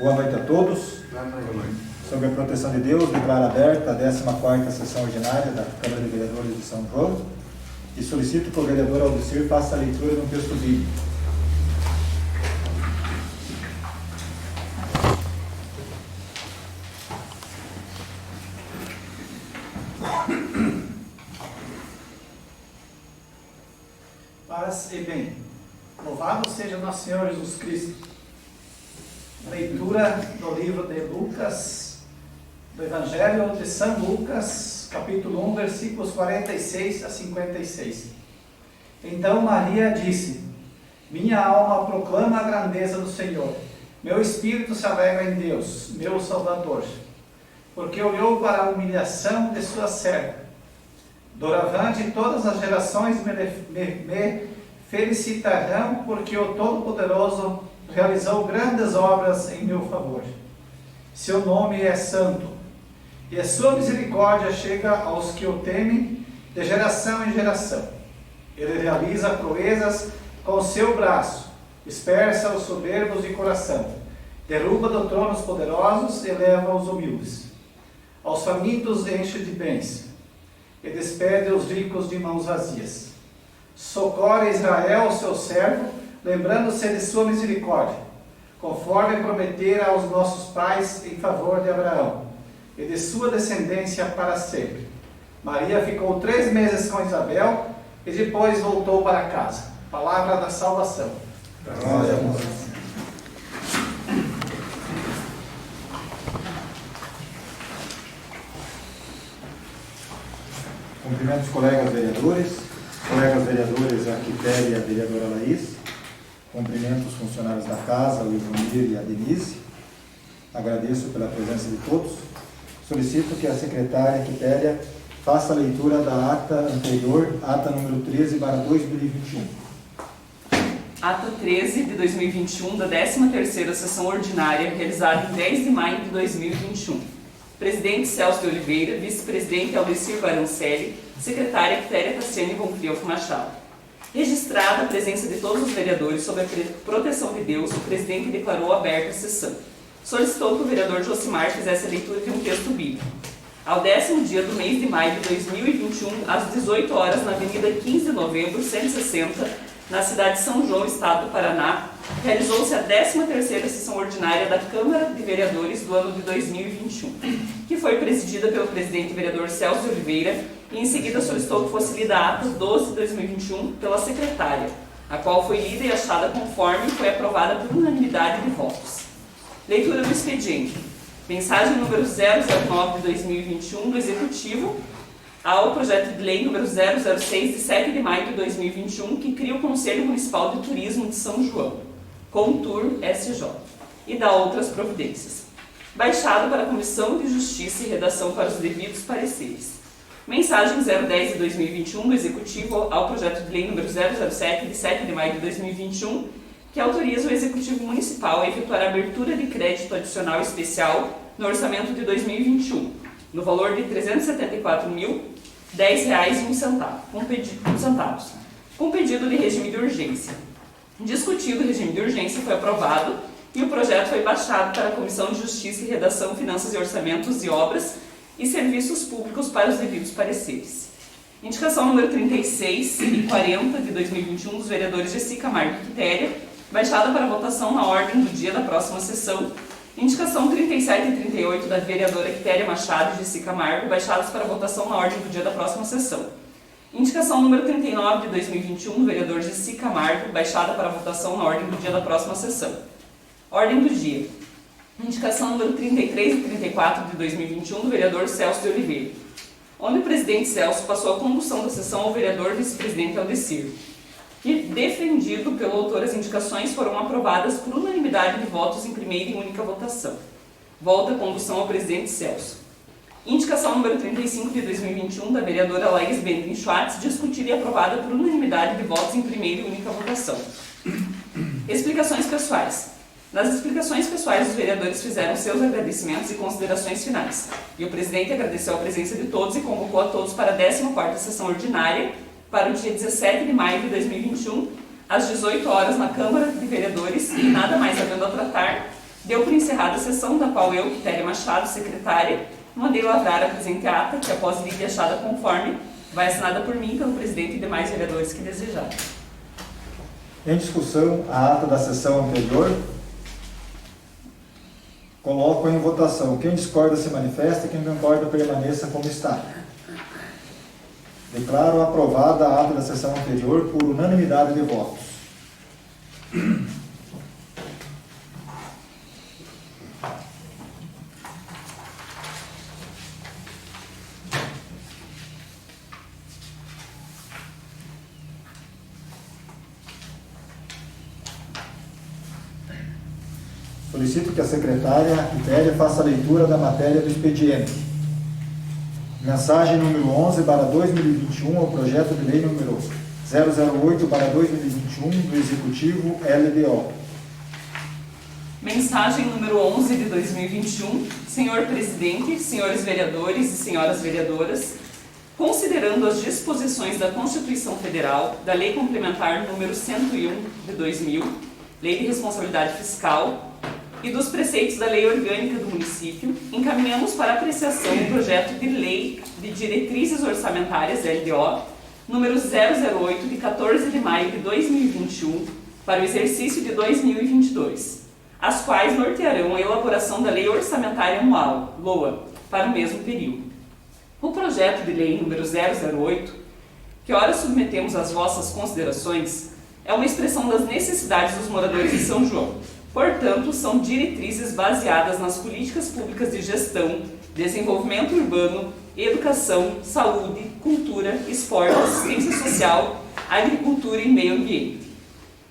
Boa noite a todos. Boa noite. Sob a proteção de Deus, declaro aberta a 14ª sessão ordinária da Câmara de Vereadores de São João e solicito que o vereador Aldecir faça a leitura de um texto bíblico. Paz e bem. Louvado seja nosso Senhor Jesus Cristo. Leitura do livro de Lucas, do Evangelho de São Lucas, capítulo 1, versículos 46 a 56. Então Maria disse: minha alma proclama a grandeza do Senhor. Meu espírito se alegra em Deus, meu Salvador, porque olhou para a humilhação de sua serva. Doravante todas as gerações me felicitarão, porque o Todo-Poderoso realizou grandes obras em meu favor. Seu nome é santo, e a sua misericórdia chega aos que o temem de geração em geração. Ele realiza proezas com o seu braço, dispersa os soberbos de coração, derruba do trono os poderosos e leva os humildes. Aos famintos enche de bens, e despede os ricos de mãos vazias. Socorre Israel, seu servo, lembrando-se de sua misericórdia, conforme prometera aos nossos pais em favor de Abraão, e de sua descendência para sempre. Maria ficou 3 meses com Isabel, e depois voltou para casa. Palavra da salvação. Glória a Deus. Cumprimento os colegas vereadores, a Quitéria e a vereadora Laís. Cumprimento os funcionários da casa, o Ivonir e a Denise. Agradeço pela presença de todos. Solicito que a secretária Quitéria faça a leitura da ata anterior, ata número 13/2021. Ata 13 de 2021 da 13ª sessão ordinária, realizada em 10 de maio de 2021. Presidente Celso de Oliveira, vice-presidente Aldecir Barancelli, secretária Quitéria Cassiane Bonfilho Machado. Registrada a presença de todos os vereadores sob a proteção de Deus, o presidente declarou aberta a sessão. Solicitou que o vereador Josimar fizesse a leitura de um texto bíblico. Ao 10º dia do mês de maio de 2021, às 18 horas, na Avenida 15 de Novembro, 160, na cidade de São João, Estado do Paraná, realizou-se a 13ª sessão ordinária da Câmara de Vereadores do ano de 2021, que foi presidida pelo presidente vereador Celso de Oliveira e em seguida solicitou que fosse lida a ata 12 de 2021 pela secretária, a qual foi lida e achada conforme foi aprovada por unanimidade de votos. Leitura do expediente. Mensagem número 009 de 2021 do Executivo ao projeto de lei número 006 de 7 de maio de 2021, que cria o Conselho Municipal de Turismo de São João, Contur SJ, e dá outras providências. Baixado para a Comissão de Justiça e redação para os devidos pareceres. Mensagem 010 de 2021 do Executivo ao projeto de lei número 007 de 7 de maio de 2021, que autoriza o Executivo Municipal a efetuar a abertura de crédito adicional especial no orçamento de 2021, no valor de R$ 374.010,01, com pedido de regime de urgência. Discutido o regime de urgência, foi aprovado e o projeto foi baixado para a Comissão de Justiça e Redação, Finanças e Orçamentos e Obras e Serviços Públicos para os devidos pareceres. Indicação número 36 e 40 de 2021 dos vereadores Gessi Camargo e Quitéria, baixada para votação na ordem do dia da próxima sessão. Indicação 37 e 38 da vereadora Quitéria Machado e Gessi Camargo, baixadas para votação na ordem do dia da próxima sessão. Indicação número 39 de 2021 do vereador Gessi Camargo, baixada para votação na ordem do dia da próxima sessão. Ordem do dia. Indicação número 33 e 34 de 2021 do vereador Celso de Oliveira, onde o presidente Celso passou a condução da sessão ao vereador vice-presidente Aldecir. E, defendido pelo autor, as indicações foram aprovadas por unanimidade de votos em primeira e única votação. Volta a condução ao presidente Celso. Indicação número 35 de 2021 da vereadora Laís Bentley Schwartz, discutida e aprovada por unanimidade de votos em primeira e única votação. Explicações pessoais. Nas explicações pessoais, os vereadores fizeram seus agradecimentos e considerações finais. E o presidente agradeceu a presença de todos e convocou a todos para a 14ª sessão ordinária, para o dia 17 de maio de 2021, às 18 horas, na Câmara de Vereadores, e nada mais havendo a tratar, Deu por encerrada a sessão, da qual eu, Quitéria Machado, secretária, mandei lavrar a presente ata, que após lida e achada conforme, vai assinada por mim, pelo presidente e demais vereadores que desejarem. Em discussão, a ata da sessão anterior. Coloco em votação. Quem discorda se manifesta, quem concorda permaneça como está. Declaro aprovada a ata da sessão anterior por unanimidade de votos. Solicito que a secretária Quitéria faça a leitura da matéria do expediente. Mensagem número 11/2021 ao projeto de lei número 008/2021 do Executivo LDO. Mensagem número 11 de 2021. Senhor Presidente, senhores vereadores e senhoras vereadoras, considerando as disposições da Constituição Federal, da Lei Complementar número 101 de 2000, Lei de Responsabilidade Fiscal, e dos preceitos da Lei Orgânica do Município, encaminhamos para apreciação o projeto de Lei de Diretrizes Orçamentárias, LDO, número 008, de 14 de maio de 2021, para o exercício de 2022, as quais nortearão a elaboração da Lei Orçamentária Anual, LOA, para o mesmo período. O projeto de Lei número 008, que ora submetemos às vossas considerações, é uma expressão das necessidades dos moradores de São João. Portanto, são diretrizes baseadas nas políticas públicas de gestão, desenvolvimento urbano, educação, saúde, cultura, esporte, assistência social, agricultura e meio ambiente,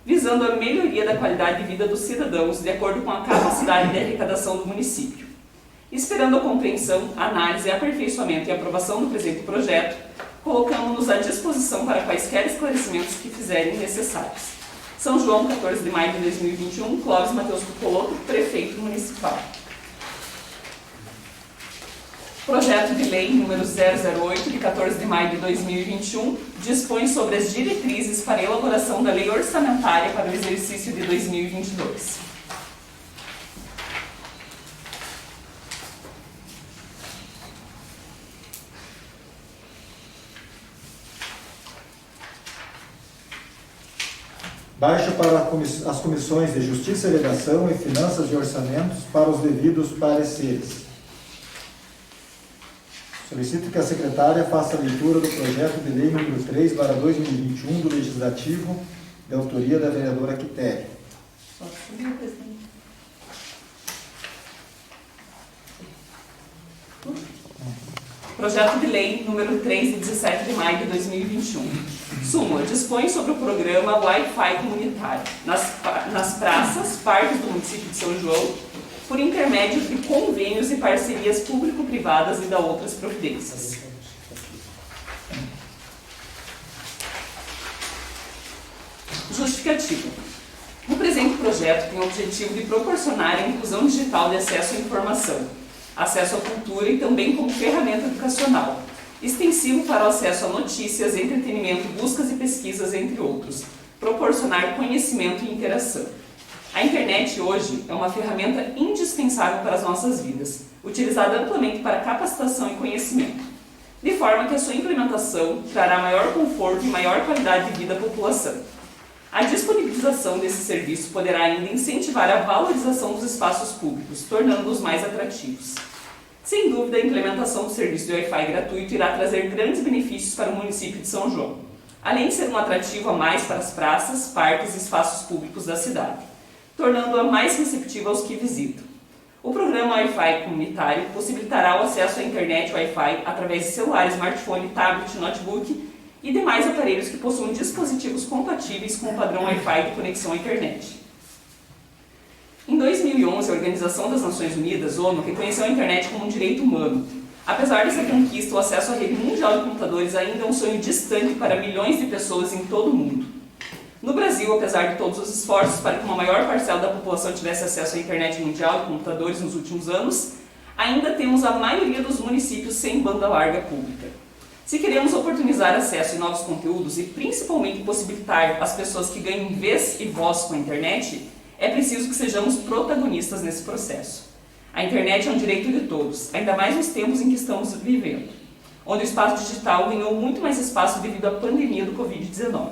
visando a melhoria da qualidade de vida dos cidadãos de acordo com a capacidade de arrecadação do município. Esperando a compreensão, análise, aperfeiçoamento e aprovação do presente projeto, colocamos-nos à disposição para quaisquer esclarecimentos que fizerem necessários. São João, 14 de maio de 2021, Clóvis Matheus Cucoloto, Prefeito Municipal. Projeto de Lei número 008, de 14 de maio de 2021, dispõe sobre as diretrizes para a elaboração da Lei Orçamentária para o exercício de 2022. Baixo para as comissões de Justiça e Redação e Finanças e Orçamentos para os devidos pareceres. Solicito que a secretária faça a leitura do projeto de lei número 3/2021 do Legislativo, de autoria da vereadora Quitéria. Projeto de Lei número 3, de 17 de maio de 2021. Súmula. Dispõe sobre o programa Wi-Fi comunitário nas praças, parques do município de São João, por intermédio de convênios e parcerias público-privadas e da outras providências. Justificativa. O presente projeto tem o objetivo de proporcionar a inclusão digital de acesso à informação, acesso à cultura e também como ferramenta educacional, extensivo para o acesso a notícias, entretenimento, buscas e pesquisas, entre outros, proporcionar conhecimento e interação. A internet hoje é uma ferramenta indispensável para as nossas vidas, utilizada amplamente para capacitação e conhecimento, de forma que a sua implementação trará maior conforto e maior qualidade de vida à população. A disponibilização desse serviço poderá ainda incentivar a valorização dos espaços públicos, tornando-os mais atrativos. Sem dúvida, a implementação do serviço de Wi-Fi gratuito irá trazer grandes benefícios para o município de São João, além de ser um atrativo a mais para as praças, parques e espaços públicos da cidade, tornando-a mais receptiva aos que visitam. O programa Wi-Fi comunitário possibilitará o acesso à internet Wi-Fi através de celular, smartphone, tablet, notebook e demais aparelhos que possuem dispositivos compatíveis com o padrão Wi-Fi de conexão à internet. Em 2011, a Organização das Nações Unidas, ONU, reconheceu a internet como um direito humano. Apesar dessa conquista, o acesso à rede mundial de computadores ainda é um sonho distante para milhões de pessoas em todo o mundo. No Brasil, apesar de todos os esforços para que uma maior parcela da população tivesse acesso à internet mundial e computadores nos últimos anos, ainda temos a maioria dos municípios sem banda larga pública. Se queremos oportunizar acesso a novos conteúdos e principalmente possibilitar às pessoas que ganhem vez e voz com a internet, É preciso que sejamos protagonistas nesse processo. A internet é um direito de todos, ainda mais nos tempos em que estamos vivendo, onde o espaço digital ganhou muito mais espaço devido à pandemia do Covid-19.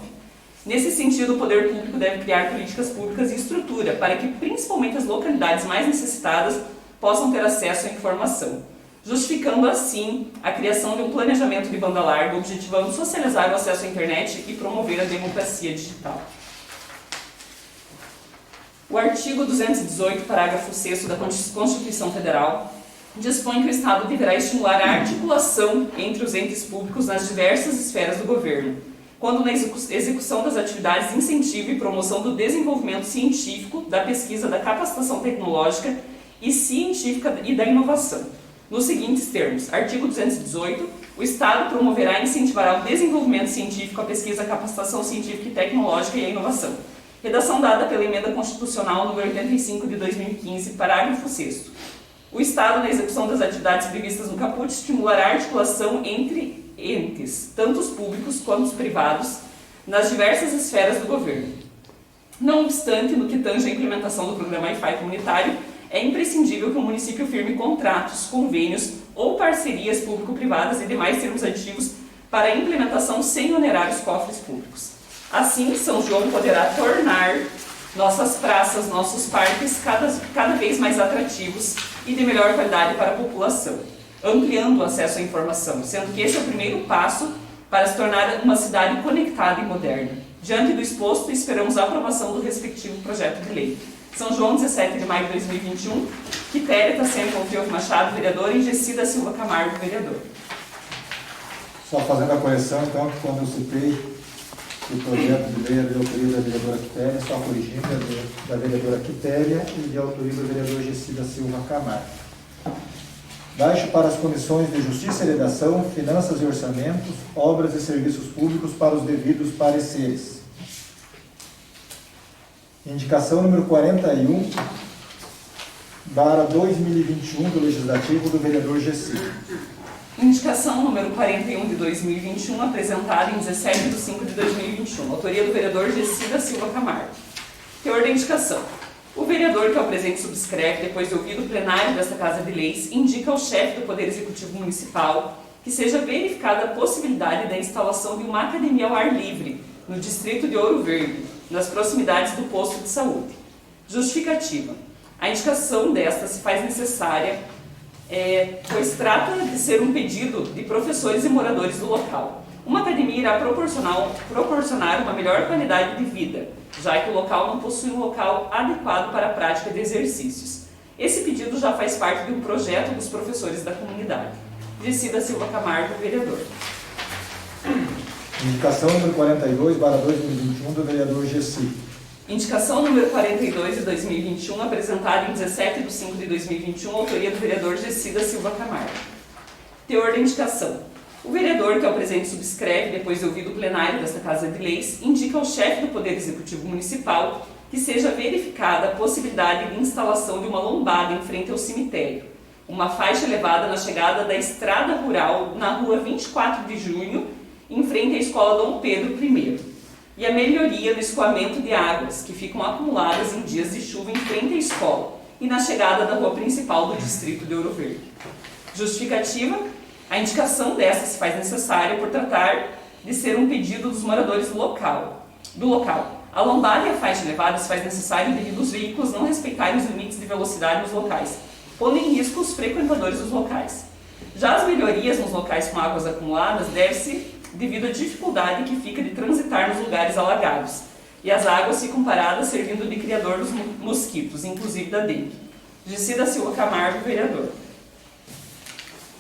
Nesse sentido, o poder público deve criar políticas públicas e estrutura para que, principalmente as localidades mais necessitadas, possam ter acesso à informação, justificando assim a criação de um planejamento de banda larga, objetivando socializar o acesso à internet e promover a democracia digital. O artigo 218, parágrafo 6º da Constituição Federal, dispõe que o Estado deverá estimular a articulação entre os entes públicos nas diversas esferas do governo, quando na execução das atividades de incentivo e promoção do desenvolvimento científico, da pesquisa, da capacitação tecnológica e científica e da inovação. Nos seguintes termos: artigo 218, o Estado promoverá e incentivará o desenvolvimento científico, a pesquisa, a capacitação científica e tecnológica e a inovação. Redação dada pela Emenda Constitucional nº 85 de 2015, parágrafo 6º. O Estado, na execução das atividades previstas no caput, estimulará a articulação entre entes, tanto os públicos quanto os privados, nas diversas esferas do governo. Não obstante, no que tange à implementação do programa Wi-Fi comunitário, é imprescindível que o município firme contratos, convênios ou parcerias público-privadas e demais termos aditivos para a implementação sem onerar os cofres públicos. Assim, São João poderá tornar nossas praças, nossos parques cada vez mais atrativos e de melhor qualidade para a população, ampliando o acesso à informação, sendo que esse é o primeiro passo para se tornar uma cidade conectada e moderna. Diante do exposto, esperamos a aprovação do respectivo projeto de lei. São João, 17 de maio de 2021, Quitéria Tassiano Confiove Machado, vereador, e Gessida Silva Camargo, vereador. Só fazendo a correção, então, que quando eu citei o projeto de lei de autoria da vereadora Quitéria, só corrigindo, da vereadora Quitéria e de autoria do vereador Gessida Silva Camargo. Baixo para as comissões de Justiça e Redação, Finanças e Orçamentos, Obras e Serviços Públicos para os devidos pareceres. Indicação número 41, para 2021 do Legislativo do vereador Gessida. Indicação número 41 de 2021, apresentada em 17 de 5 de 2021. Autoria do vereador Gessida Silva Camargo. Teor da indicação. O vereador que ao presente subscreve, depois de ouvido o plenário desta Casa de Leis, indica ao chefe do Poder Executivo Municipal que seja verificada a possibilidade da instalação de uma academia ao ar livre no distrito de Ouro Verde, nas proximidades do posto de saúde. Justificativa. A indicação desta se faz necessária, pois trata de ser um pedido de professores e moradores do local. Uma academia irá proporcionar uma melhor qualidade de vida, já que o local não possui um local adequado para a prática de exercícios. Esse pedido já faz parte de um projeto dos professores da comunidade. Gessida Silva Camargo, vereador. Indicação número 42, para 2021, do vereador Gessi. Indicação número 42 de 2021, apresentada em 17 de 5 de 2021, autoria do vereador Gessida Silva Camargo. Teor da indicação. O vereador que ao presente subscreve, depois de ouvido o plenário desta Casa de Leis, indica ao chefe do Poder Executivo Municipal que seja verificada a possibilidade de instalação de uma lombada em frente ao cemitério, uma faixa elevada na chegada da estrada rural na rua 24 de junho, em frente à Escola Dom Pedro I, e a melhoria do escoamento de águas que ficam acumuladas em dias de chuva em frente à escola e na chegada da rua principal do distrito de Ouro Verde. Justificativa. A indicação desta se faz necessária por tratar de ser um pedido dos moradores do local. A lombada e a faixa elevada se faz necessário devido aos veículos não respeitarem os limites de velocidade nos locais, pondo em risco os frequentadores dos locais. Já as melhorias nos locais com águas acumuladas deve-se devido à dificuldade que fica de transitar nos lugares alagados, e as águas ficam paradas servindo de criador dos mosquitos, inclusive da dengue. Gessida Silva Camargo, vereador.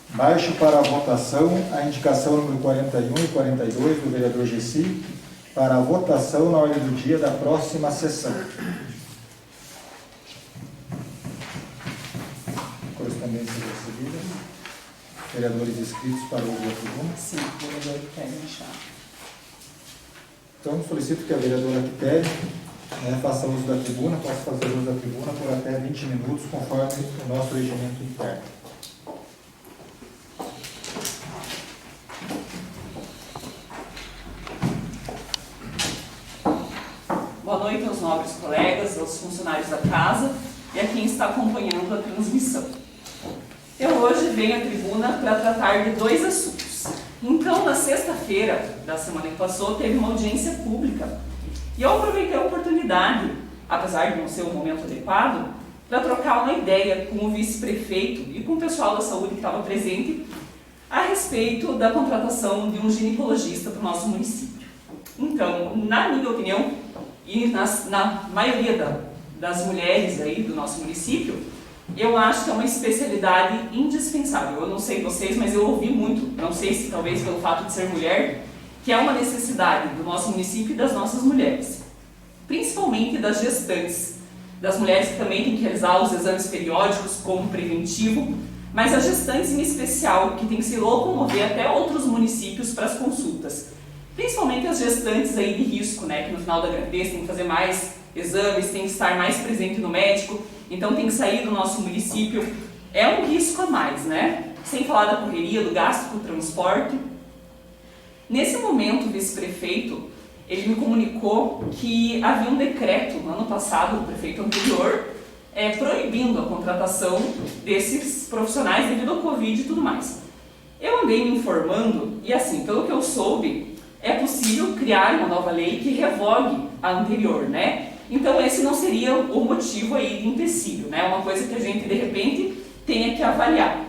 Baixo para a votação a indicação número 41 e 42 do vereador Gessi para a votação na ordem do dia da próxima sessão. Correspondência recebida. Vereadores inscritos para o uso da tribuna. Sim, vereador Quitéria Machado. Então, solicito que a vereadora Quitéria faça uso da tribuna, possa fazer uso da tribuna por até 20 minutos, conforme o nosso regimento interno. Boa noite aos nobres colegas colegas, aos funcionários da casa e a quem está acompanhando a transmissão. Eu hoje venho à tribuna para tratar de 2 assuntos. Então, na sexta-feira da semana que passou, teve uma audiência pública e eu aproveitei a oportunidade, apesar de não ser o momento adequado, para trocar uma ideia com o vice-prefeito e com o pessoal da saúde que estava presente a respeito da contratação de um ginecologista para o nosso município. Então, na minha opinião, e na maioria das mulheres aí do nosso município, eu acho que é uma especialidade indispensável. Eu não sei vocês, mas eu ouvi muito, não sei se talvez pelo fato de ser mulher, que é uma necessidade do nosso município e das nossas mulheres, principalmente das gestantes, das mulheres que também têm que realizar os exames periódicos como preventivo, mas as gestantes em especial, que têm que se locomover até outros municípios para as consultas. Principalmente as gestantes aí de risco, né, que no final da gravidez tem que fazer mais exames, tem que estar mais presente no médico, então tem que sair do nosso município. É um risco a mais, né? Sem falar da correria, do gasto com o transporte. Nesse momento, o vice-prefeito, ele me comunicou que havia um decreto no ano passado, do prefeito anterior, proibindo a contratação desses profissionais devido ao Covid e tudo mais. Eu andei me informando e, assim, pelo que eu soube, é possível criar uma nova lei que revogue a anterior, né? Então esse não seria o motivo aí de empecilho, né? É uma coisa que a gente, de repente, tenha que avaliar.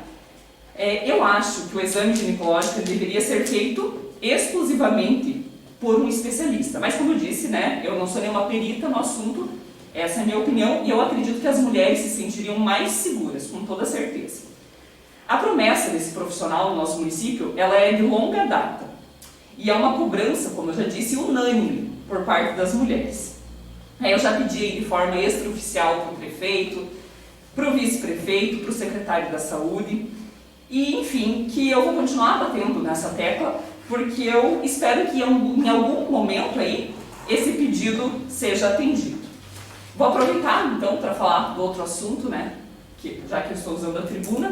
Eu acho que o exame ginecológico deveria ser feito exclusivamente por um especialista. Mas, como eu disse, né, eu não sou nenhuma perita no assunto, essa é a minha opinião, e eu acredito que as mulheres se sentiriam mais seguras, com toda certeza. A promessa desse profissional no nosso município, ela é de longa data, e é uma cobrança, como eu já disse, unânime por parte das mulheres. Eu já pedi de forma extraoficial para o prefeito, para o vice-prefeito, para o secretário da saúde, e, enfim, que eu vou continuar batendo nessa tecla, porque eu espero que em algum momento aí esse pedido seja atendido. Vou aproveitar então para falar do outro assunto, né, já que eu estou usando a tribuna,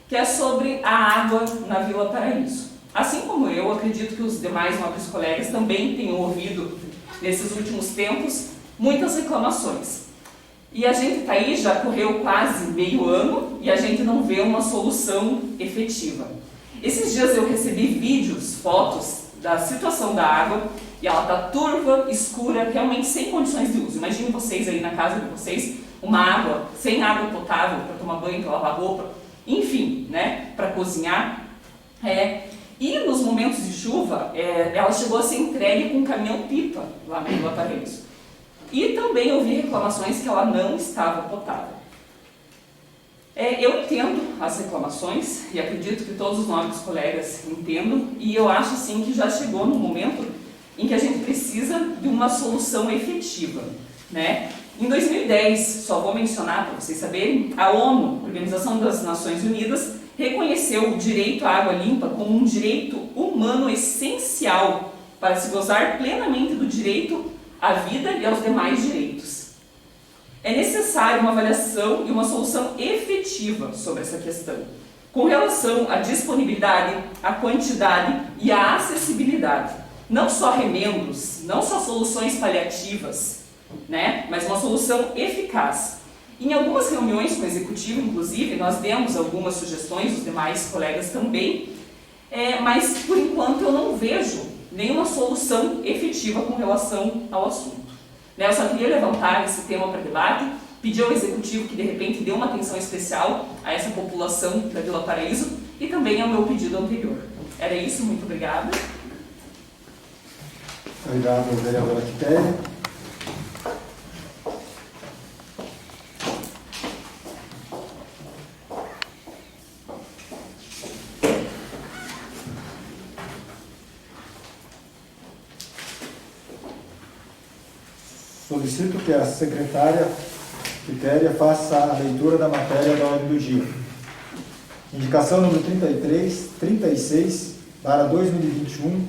que é sobre a água na Vila Paraíso. Assim como eu, acredito que os demais nobres colegas também tenham ouvido nesses últimos tempos muitas reclamações. E a gente está aí, já correu quase meio ano e a gente não vê uma solução efetiva. Esses dias eu recebi vídeos, fotos da situação da água e ela está turva, escura, realmente sem condições de uso. Imaginem vocês aí na casa de vocês, uma água, sem água potável para tomar banho, para lavar roupa, enfim, né, para cozinhar. E nos momentos de chuva, ela chegou a ser entregue com um caminhão-pipa lá na Vila Paraíso. E também ouvi reclamações que ela não estava potável. Eu entendo as reclamações e acredito que todos os nobres colegas entendam, e eu acho sim que já chegou no momento em que a gente precisa de uma solução efetiva, né? Em 2010, só vou mencionar para vocês saberem, a ONU, Organização das Nações Unidas, reconheceu o direito à água limpa como um direito humano essencial para se gozar plenamente do direito à vida e aos demais direitos. É necessária uma avaliação e uma solução efetiva sobre essa questão, com relação à disponibilidade, à quantidade e à acessibilidade. Não só remendos, não só soluções paliativas, né, mas uma solução eficaz. Em algumas reuniões com o executivo, inclusive, nós demos algumas sugestões, os demais colegas também, mas por enquanto eu não vejo nenhuma solução efetiva com relação ao assunto. Eu só queria levantar esse tema para debate, pedir ao executivo que de repente dê uma atenção especial a essa população da Vila Paraíso e também ao meu pedido anterior. Era isso, muito obrigada. Obrigado, vereadora Quitéria. Solicito que a secretária Quitéria faça a leitura da matéria da ordem do dia. Indicação número 36, para 2021,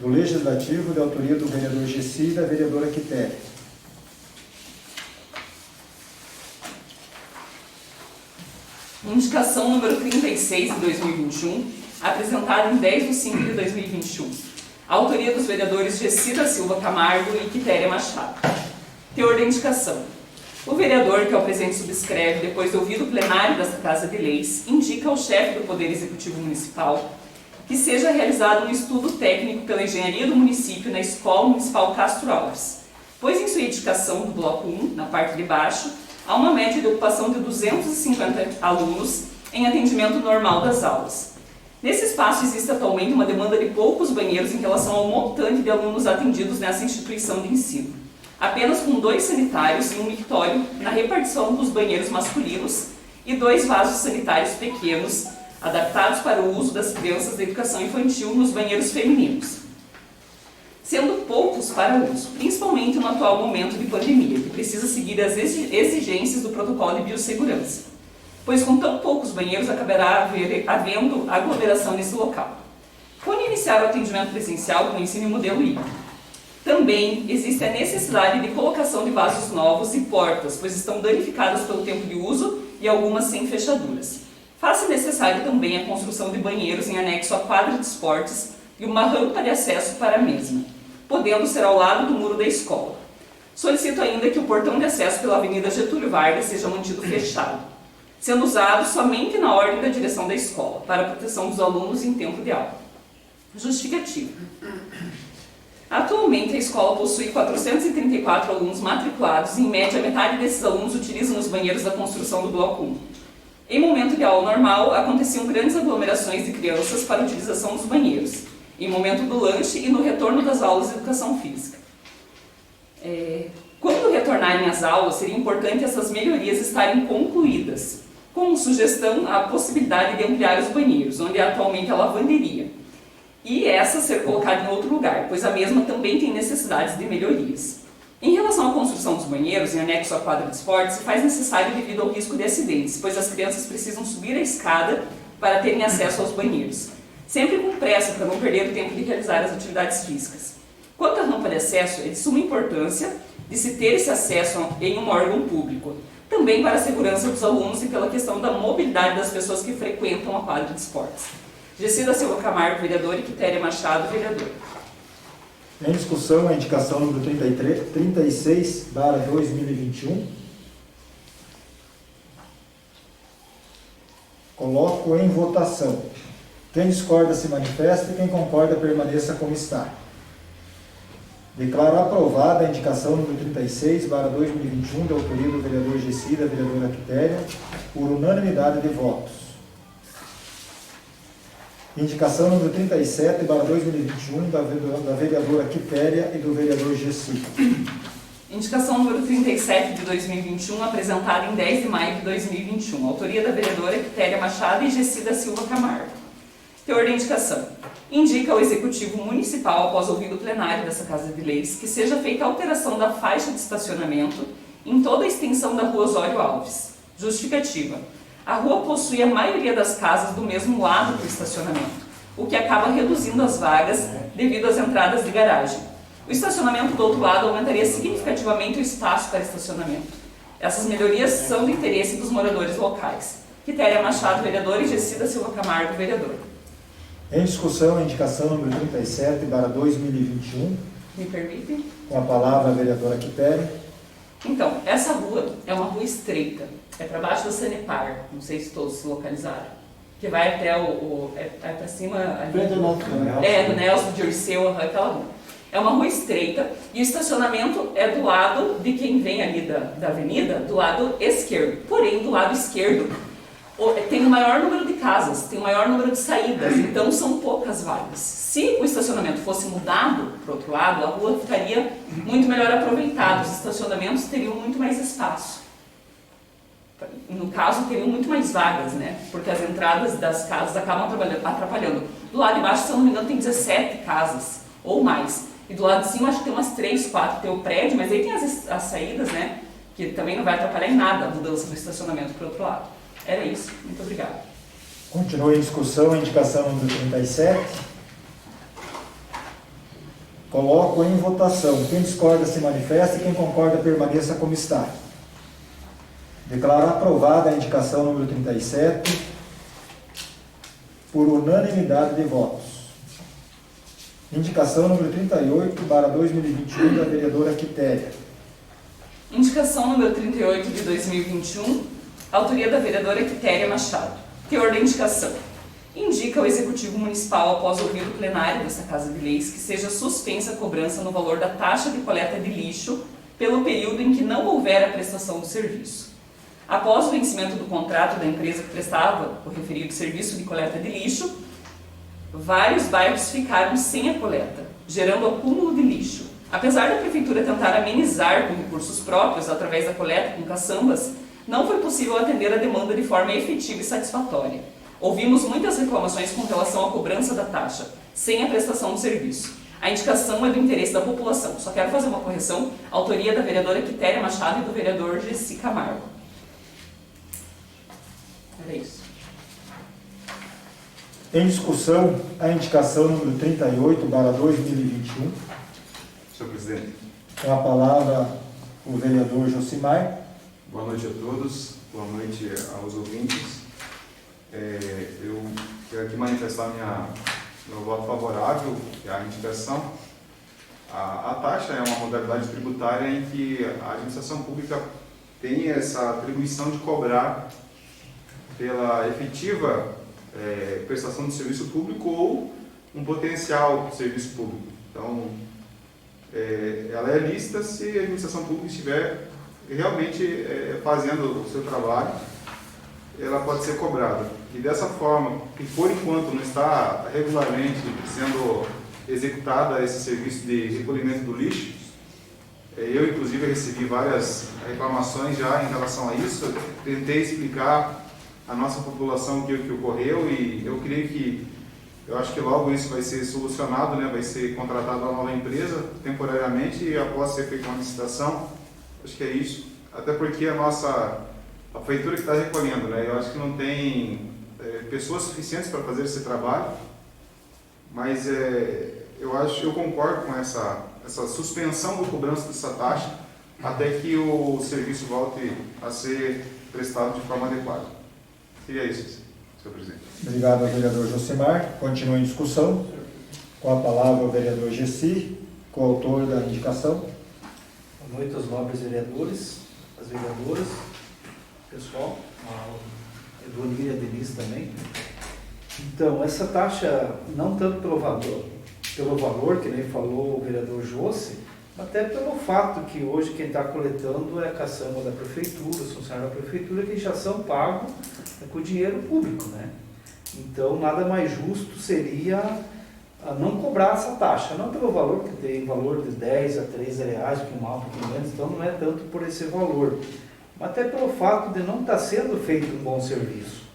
do Legislativo, de autoria do vereador Gessi e da vereadora Quitéria. Indicação número 36 de 2021, apresentada em 10 de 5 de 2021. A autoria dos vereadores Gessi da Silva Camargo e Quitéria Machado. Teor da indicação. O vereador, que é o presente subscreve, depois de ouvido o plenário desta Casa de Leis, indica ao chefe do Poder Executivo Municipal que seja realizado um estudo técnico pela engenharia do município na Escola Municipal Castro Alves, pois em sua edificação do bloco 1, na parte de baixo, há uma média de ocupação de 250 alunos em atendimento normal das aulas. Nesse espaço existe atualmente uma demanda de poucos banheiros em relação ao montante de alunos atendidos nessa instituição de ensino, apenas com 2 sanitários e um mictório na repartição dos banheiros masculinos e 2 vasos sanitários pequenos, adaptados para o uso das crianças da educação infantil nos banheiros femininos, sendo poucos para uso, principalmente no atual momento de pandemia, que precisa seguir as exigências do protocolo de biossegurança, pois com tão poucos banheiros acabará havendo aglomeração nesse local. Quando iniciar o atendimento presencial com o ensino em modelo híbrido, também existe a necessidade de colocação de vasos novos e portas, pois estão danificadas pelo tempo de uso e algumas sem fechaduras. Faz-se necessário também a construção de banheiros em anexo à quadra de esportes e uma rampa de acesso para a mesma, podendo ser ao lado do muro da escola. Solicito ainda que o portão de acesso pela Avenida Getúlio Vargas seja mantido fechado, sendo usado somente na ordem da direção da escola, para a proteção dos alunos em tempo de aula. Justificativa. Atualmente, a escola possui 434 alunos matriculados e, em média, metade desses alunos utilizam os banheiros da construção do bloco 1. Em momento de aula normal, aconteciam grandes aglomerações de crianças para a utilização dos banheiros, em momento do lanche e no retorno das aulas de educação física. Quando retornarem às aulas, seria importante essas melhorias estarem concluídas, com sugestão a possibilidade de ampliar os banheiros, onde é atualmente a lavanderia, e essa ser colocada em outro lugar, pois a mesma também tem necessidades de melhorias. Em relação à construção dos banheiros, em anexo à quadra de esportes, se faz necessário devido ao risco de acidentes, pois as crianças precisam subir a escada para terem acesso aos banheiros, sempre com pressa para não perder o tempo de realizar as atividades físicas. Quanto à rampa de acesso, é de suma importância de se ter esse acesso em um órgão público, também para a segurança dos alunos e pela questão da mobilidade das pessoas que frequentam a quadra de esportes. Gessida Silva Camargo, vereador, e Quitéria Machado, vereador. Em discussão, a indicação número 36/2021. Coloco em votação. Quem discorda se manifesta e quem concorda permaneça como está. Declaro aprovada a indicação número 36/2021, de autoria do vereador Gessida, vereadora Quitéria, por unanimidade de votos. Indicação número 37/2021, da vereadora Quitéria e do vereador Gessida. Indicação número 37 de 2021, apresentada em 10 de maio de 2021. Autoria da vereadora Quitéria Machado e Gessida Silva Camargo. Teor da indicação. Indica ao Executivo Municipal, após ouvido o plenário dessa Casa de Leis, que seja feita a alteração da faixa de estacionamento em toda a extensão da Rua Osório Alves. Justificativa. A rua possui a maioria das casas do mesmo lado do estacionamento, o que acaba reduzindo as vagas devido às entradas de garagem. O estacionamento do outro lado aumentaria significativamente o espaço para estacionamento. Essas melhorias são do interesse dos moradores locais. Quitéria Machado, vereador, e Gessida Silva Camargo, vereador. Em discussão, a indicação número 37/2021. Me permite? Com a palavra a vereadora Quitéria. Então, essa rua é uma rua estreita, é para baixo da Sanepar, não sei se todos se localizaram, que vai até para cima ali, do Nelson, de Dirceu, aquela rua. É uma rua estreita e o estacionamento é do lado de quem vem ali da avenida, do lado esquerdo. Porém, do lado esquerdo tem o maior número de casas, tem o maior número de saídas, então são poucas vagas. Se o estacionamento fosse mudado para o outro lado, a rua ficaria muito melhor aproveitada, os estacionamentos teriam muito mais espaço. No caso, teriam muito mais vagas, né? Porque as entradas das casas acabam atrapalhando. Do lado de baixo, se eu não me engano, tem 17 casas, ou mais. E do lado de cima, acho que tem umas 3, 4, tem o prédio, mas aí tem as saídas, né? Que também não vai atrapalhar em nada a mudança do estacionamento para o outro lado. Era isso. Muito obrigada. Continua em discussão a indicação número 37. Coloco em votação. Quem discorda se manifesta e quem concorda permaneça como está. Declaro aprovada a indicação número 37 por unanimidade de votos. Indicação número 38/2021, da vereadora Quitéria. Indicação número 38 de 2021, autoria da vereadora Quitéria Machado. Teor da indicação. Indica ao Executivo Municipal, após ouvir o plenário desta Casa de Leis, que seja suspensa a cobrança no valor da taxa de coleta de lixo pelo período em que não houver a prestação do serviço. Após o vencimento do contrato da empresa que prestava o referido serviço de coleta de lixo, vários bairros ficaram sem a coleta, gerando acúmulo de lixo. Apesar da Prefeitura tentar amenizar com recursos próprios através da coleta com caçambas, não foi possível atender a demanda de forma efetiva e satisfatória. Ouvimos muitas reclamações com relação à cobrança da taxa, sem a prestação do serviço. A indicação é do interesse da população. Só quero fazer uma correção, autoria da vereadora Quitéria Machado e do vereador Gessi Camargo. Era isso. Em discussão, a indicação número 38/2021. Senhor presidente. Com a palavra o vereador Josimar. Boa noite a todos, boa noite aos ouvintes. Eu quero aqui manifestar meu voto favorável à indicação. A taxa é uma modalidade tributária em que a administração pública tem essa atribuição de cobrar pela efetiva prestação de serviço público ou um potencial serviço público. Então, ela é lícita se a administração pública estiver realmente fazendo o seu trabalho, ela pode ser cobrada. E dessa forma, que por enquanto não está regularmente sendo executada esse serviço de recolhimento do lixo, eu inclusive recebi várias reclamações já em relação a isso. Eu tentei explicar à nossa população o que ocorreu e eu acho que logo isso vai ser solucionado, né? Vai ser contratada uma nova empresa temporariamente e após ser feita uma licitação. Acho que é isso, até porque a prefeitura que está recolhendo, né? Eu acho que não tem pessoas suficientes para fazer esse trabalho, mas eu concordo com essa suspensão da cobrança dessa taxa até que o serviço volte a ser prestado de forma adequada. Seria isso, senhor presidente. Obrigado ao vereador Josimar. Continua em discussão. Com a palavra o vereador Gessi, coautor da indicação. Boa noite aos nobres vereadores, as vereadoras, pessoal, a Edonir e a Denise também. Então, essa taxa, não tanto pelo valor, que nem falou o vereador Jossi, até pelo fato que hoje quem está coletando é a caçamba da prefeitura, os funcionários da prefeitura, que já são pagos com dinheiro público, né? Então, nada mais justo seria não cobrar essa taxa, não pelo valor, que tem valor de 10 a 13 reais, que um pouquinho menos, então não é tanto por esse valor, mas até pelo fato de não estar sendo feito um bom serviço.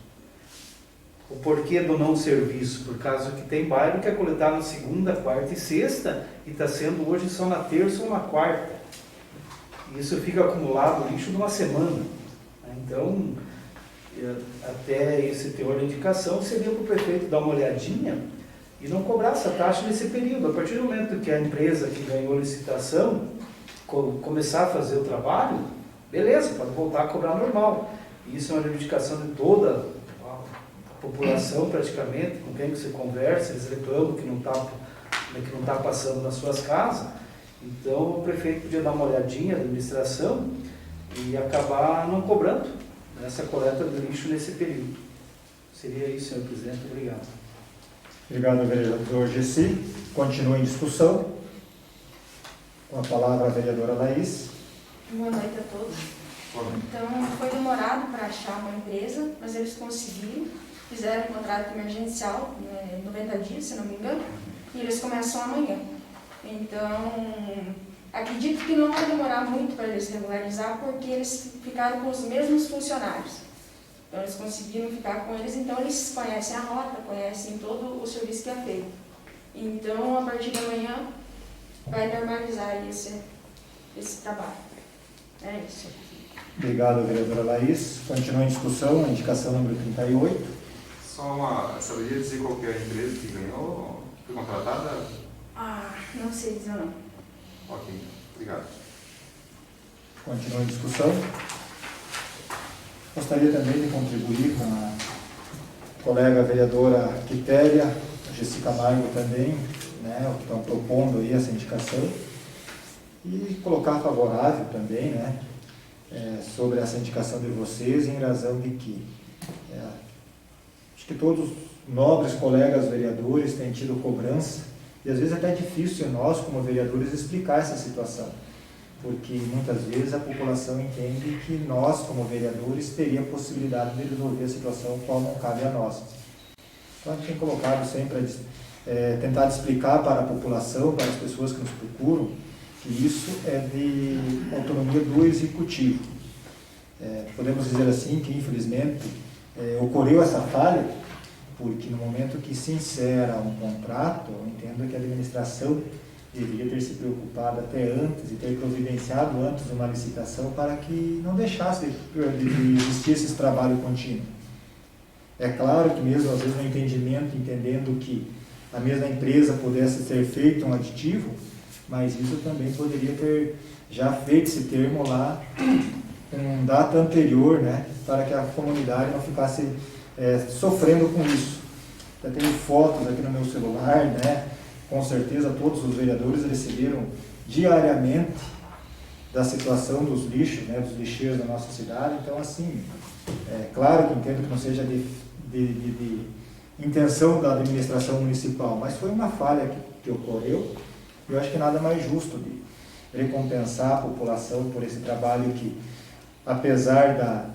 O porquê do não serviço? Por causa que tem bairro que é coletar na segunda, quarta e sexta e está sendo hoje só na terça ou na quarta. E isso fica acumulado lixo numa semana. Então, até esse teor de indicação seria para o prefeito dar uma olhadinha e não cobrar essa taxa nesse período. A partir do momento que a empresa que ganhou a licitação começar a fazer o trabalho, beleza, pode voltar a cobrar normal. Isso é uma reivindicação de toda população praticamente, com quem você conversa, eles reclamam que não está passando nas suas casas. Então o prefeito podia dar uma olhadinha da administração e acabar não cobrando essa coleta de lixo nesse período. Seria isso, senhor presidente. Obrigado. Obrigado, vereador Gessi. Continua em discussão. Com a palavra a vereadora Laís. Boa noite a todos. Então, foi demorado para achar uma empresa, mas eles conseguiram. Fizeram um contrato emergencial, 90 dias, se não me engano, e eles começam amanhã. Então, acredito que não vai demorar muito para eles regularizar, porque eles ficaram com os mesmos funcionários. Então, eles conseguiram ficar com eles, então eles conhecem a rota, conhecem todo o serviço que é feito. Então, a partir de amanhã, vai normalizar esse trabalho. É isso. Obrigado, vereadora Laís. Continua em discussão, a indicação número 38. Só saberia dizer qual que é a empresa que ganhou, foi contratada? Não sei dizer não. Ok, obrigado. Continua em discussão. Gostaria também de contribuir com a colega vereadora Quitéria, a Gessi Camargo também, né, que estão propondo aí essa indicação. e colocar favorável também, né, sobre essa indicação de vocês, em razão de que acho que todos os nobres colegas vereadores têm tido cobrança, e às vezes até é difícil nós, como vereadores, explicar essa situação, porque muitas vezes a população entende que nós, como vereadores, teria a possibilidade de resolver a situação qual não cabe a nós. Então a gente tem colocado sempre, tentar explicar para a população, para as pessoas que nos procuram, que isso é de autonomia do Executivo. Podemos dizer assim que, infelizmente, ocorreu essa falha, porque no momento que se insera um contrato, eu entendo que a administração deveria ter se preocupado até antes e ter providenciado antes uma licitação para que não deixasse de existir esse trabalho contínuo. É claro que mesmo às vezes no entendimento, entendendo que a mesma empresa pudesse ter feito um aditivo, mas isso também poderia ter já feito esse termo lá com data anterior, né, para que a comunidade não ficasse sofrendo com isso. Eu tenho fotos aqui no meu celular, né, com certeza todos os vereadores receberam diariamente da situação dos lixos, né, dos lixeiros da nossa cidade. Então, assim, claro que entendo que não seja de intenção da administração municipal, mas foi uma falha que ocorreu. Eu acho que nada mais justo de recompensar a população por esse trabalho que, apesar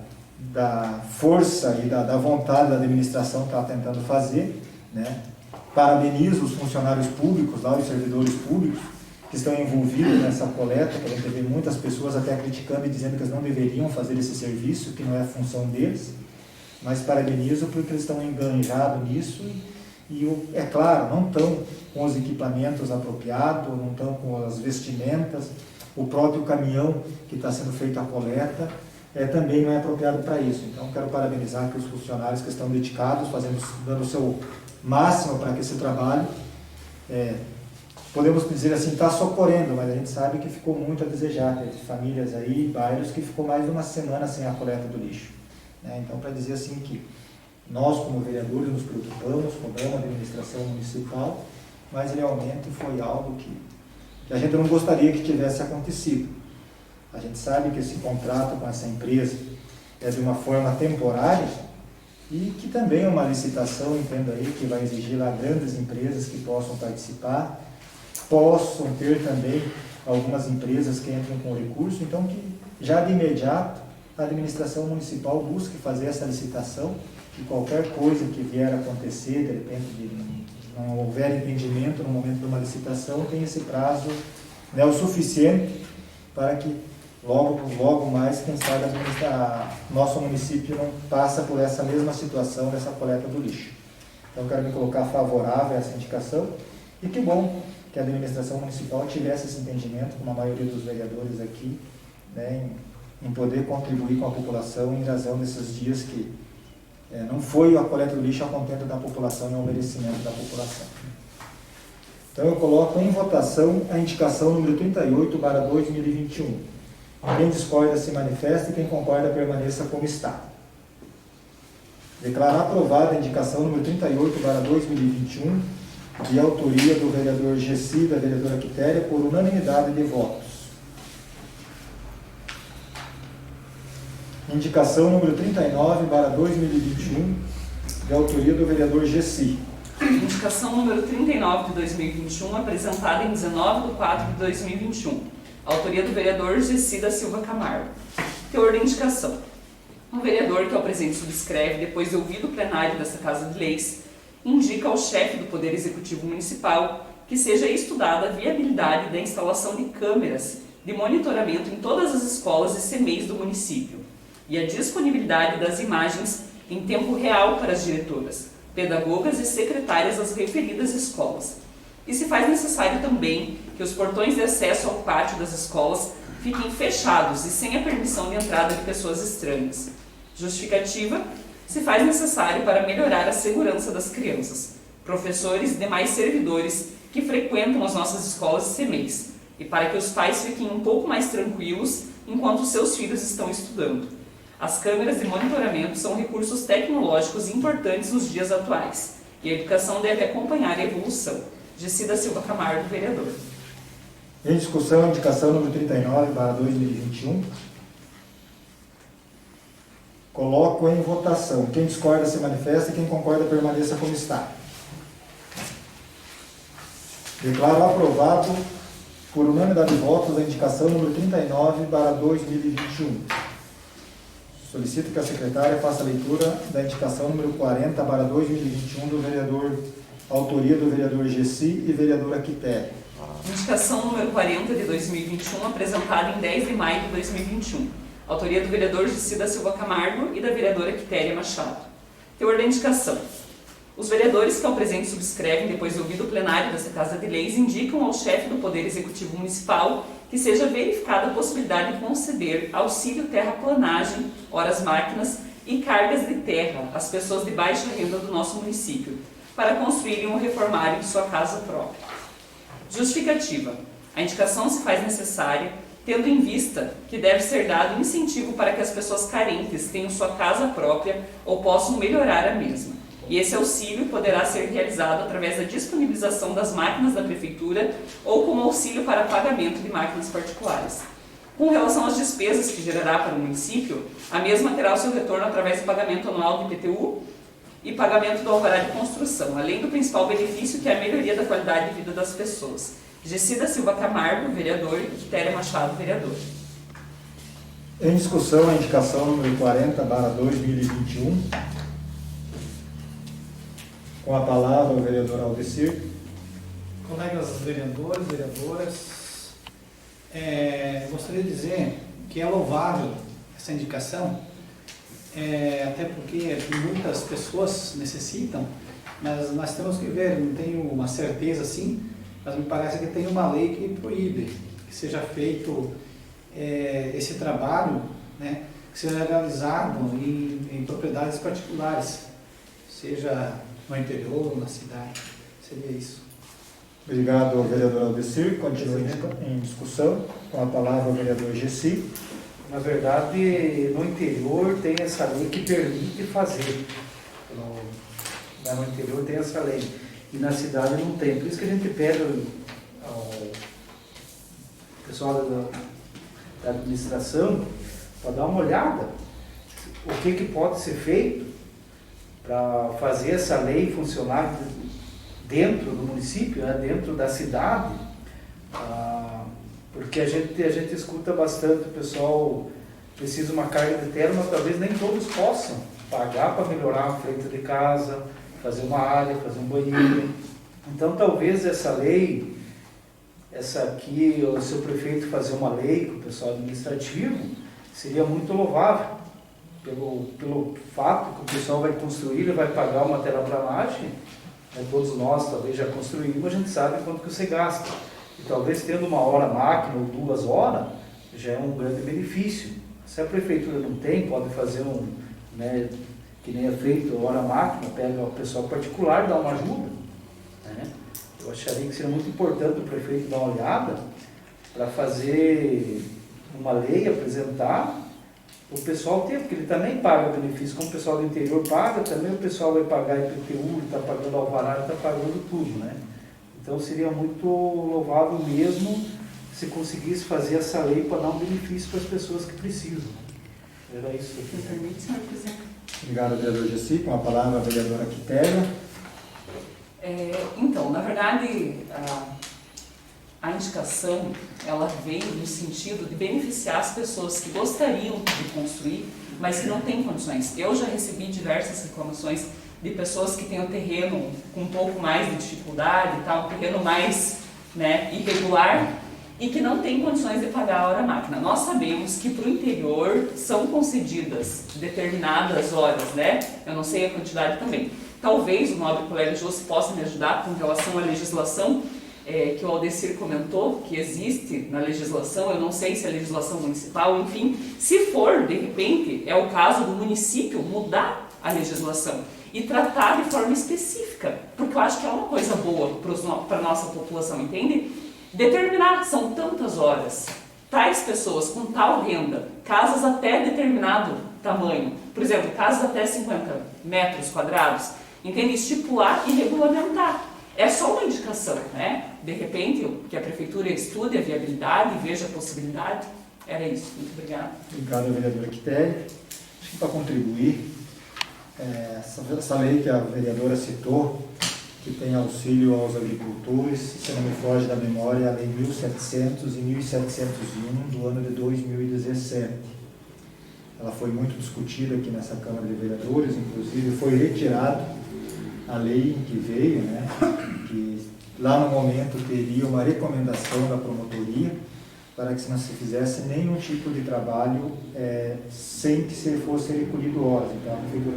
da força e da vontade da administração estar tentando fazer, né? Parabenizo os funcionários públicos, lá, os servidores públicos que estão envolvidos nessa coleta, que a gente vê muitas pessoas até criticando e dizendo que eles não deveriam fazer esse serviço, que não é a função deles, mas parabenizo porque eles estão enganjados nisso e é claro, não estão com os equipamentos apropriados, não estão com as vestimentas, o próprio caminhão que está sendo feito a coleta também não é apropriado para isso. Então, quero parabenizar aqui os funcionários que estão dedicados, dando o seu máximo para que esse trabalho, podemos dizer assim, está socorrendo, mas a gente sabe que ficou muito a desejar. Teve famílias aí, bairros, que ficou mais de uma semana sem a coleta do lixo. Então, para dizer assim que nós, como vereadores, nos preocupamos, cobramos a administração municipal, mas realmente foi algo que a gente não gostaria que tivesse acontecido. A gente sabe que esse contrato com essa empresa é de uma forma temporária e que também é uma licitação, entendo aí, que vai exigir lá grandes empresas que possam participar, possam ter também algumas empresas que entram com recurso, então que já de imediato a administração municipal busque fazer essa licitação, que qualquer coisa que vier a acontecer, de repente não houver entendimento no momento de uma licitação, tem esse prazo, né, o suficiente para que logo mais, quem sabe, nosso município não passa por essa mesma situação dessa coleta do lixo. Então, quero me colocar favorável a essa indicação e que bom que a administração municipal tivesse esse entendimento, como a maioria dos vereadores aqui, né, em poder contribuir com a população em razão desses dias que não foi a coleta do lixo ao contento da população e ao merecimento da população. Então, eu coloco em votação a indicação número 38/2021. Quem discorda se manifesta e quem concorda permaneça como está. Declarar aprovada a indicação número 38/2021, de autoria do vereador Gessi e da vereadora Quitéria, por unanimidade de votos. Indicação número 39/2021, de autoria do vereador Gessi. Indicação número 39 de 2021, apresentada em 19/4/2021. Autoria do vereador Gessi da Silva Camargo. Teor da indicação. O vereador que ao presente subscreve, depois de ouvido o plenário desta Casa de Leis, indica ao chefe do Poder Executivo Municipal que seja estudada a viabilidade da instalação de câmeras de monitoramento em todas as escolas e CMEIs do município e a disponibilidade das imagens em tempo real para as diretoras, pedagogas e secretárias das referidas escolas. E se faz necessário também que os portões de acesso ao pátio das escolas fiquem fechados e sem a permissão de entrada de pessoas estranhas. Justificativa: se faz necessário para melhorar a segurança das crianças, professores e demais servidores que frequentam as nossas escolas e CMEIs, e para que os pais fiquem um pouco mais tranquilos enquanto seus filhos estão estudando. As câmeras de monitoramento são recursos tecnológicos importantes nos dias atuais, e a educação deve acompanhar a evolução. Gessi da Silva Camargo, vereador. Em discussão, a indicação número 39/2021. Coloco em votação. Quem discorda se manifesta, quem concorda permaneça como está. Declaro aprovado por unanimidade de votos a indicação número 39/2021. Solicito que a secretária faça a leitura da indicação número 40/2021 do vereador, autoria do vereador Gessi e vereadora Quitéria. Indicação número 40 de 2021, apresentada em 10 de maio de 2021. Autoria do vereador Gessi da Silva Camargo e da vereadora Quitéria Machado. Teor da indicação. Os vereadores que ao presente subscrevem, depois de ouvido o plenário desta Casa de Leis, indicam ao chefe do Poder Executivo Municipal que seja verificada a possibilidade de conceder auxílio terraplanagem, horas máquinas e cargas de terra às pessoas de baixa renda do nosso município, para construírem ou reformarem sua casa própria. Justificativa. A indicação se faz necessária, tendo em vista que deve ser dado incentivo para que as pessoas carentes tenham sua casa própria ou possam melhorar a mesma. E esse auxílio poderá ser realizado através da disponibilização das máquinas da Prefeitura ou como auxílio para pagamento de máquinas particulares. Com relação às despesas que gerará para o município, a mesma terá o seu retorno através do pagamento anual do IPTU e pagamento do alvará de construção, além do principal benefício que é a melhoria da qualidade de vida das pessoas. Gessi da Silva Camargo, vereador, e Quitéria Machado, vereador. Em discussão, a indicação número 40/2021. Com a palavra o vereador Aldecir. Colegas vereadores, vereadoras, gostaria de dizer que é louvável essa indicação, até porque muitas pessoas necessitam, mas nós temos que ver, não tenho uma certeza assim, mas me parece que tem uma lei que proíbe que seja feito esse trabalho, né, que seja realizado em propriedades particulares, seja no interior ou na cidade. Seria isso. Obrigado, vereador Aldecir. Continua em discussão. Com a palavra o vereador Gessi. Na verdade, no interior tem essa lei que permite fazer. No interior tem essa lei. E na cidade não tem. Por isso que a gente pede ao pessoal da administração para dar uma olhada o que pode ser feito para fazer essa lei funcionar dentro do município, né, dentro da cidade, porque a gente escuta bastante, o pessoal precisa de uma carga de terra, mas talvez nem todos possam pagar para melhorar a frente de casa, fazer uma área, fazer um banheiro. Então talvez essa lei, essa aqui, o seu prefeito fazer uma lei com o pessoal administrativo, seria muito louvável. Pelo fato que o pessoal vai construir, ele vai pagar uma terraplanagem, né, todos nós talvez já construímos, a gente sabe quanto que você gasta. E talvez tendo uma hora máquina ou 2 horas, já é um grande benefício. Se a prefeitura não tem, pode fazer né, que nem é feito, hora máquina, pega o pessoal particular e dá uma ajuda. Né? Eu acharia que seria muito importante o prefeito dar uma olhada para fazer uma lei, apresentar, o pessoal tem, porque ele também paga benefício, como o pessoal do interior paga, também o pessoal vai pagar IPTU, ele está pagando alvará, ele está pagando tudo, né? Então seria muito louvável mesmo se conseguisse fazer essa lei para dar um benefício para as pessoas que precisam. Era isso. Me permite, senhor presidente? Obrigado, vereador Gessi. Com a palavra a vereadora Quitéria. Então, na verdade, a indicação, ela veio no sentido de beneficiar as pessoas que gostariam de construir, mas que não têm condições. Eu já recebi diversas reclamações de pessoas que têm o terreno com um pouco mais de dificuldade, tá, um terreno mais, né, irregular, e que não têm condições de pagar a hora máquina. Nós sabemos que para o interior são concedidas determinadas horas, né? Eu não sei a quantidade também. Talvez o nobre colega José possa me ajudar com relação à legislação, que o Aldecir comentou, que existe na legislação, eu não sei se é legislação municipal, enfim, se for, de repente, é o caso do município mudar a legislação e tratar de forma específica, porque eu acho que é uma coisa boa para a nossa população, entende? Determinar, são tantas horas, tais pessoas com tal renda, casas até determinado tamanho, por exemplo, casas até 50 metros quadrados, entende? Estipular e regulamentar. É só uma indicação, né? De repente, que a prefeitura estude a viabilidade, veja a possibilidade. Era isso. Muito obrigada. Obrigado, vereadora Quitéria. Acho que para contribuir, essa lei que a vereadora citou, que tem auxílio aos agricultores, se não me foge da memória, é a Lei 1700 e 1701 do ano de 2017. Ela foi muito discutida aqui nessa Câmara de Vereadores, inclusive foi retirada a lei que veio, né, que lá no momento teria uma recomendação da promotoria para que não se fizesse nenhum tipo de trabalho sem que se fosse recolhido horas. Então, a prefeitura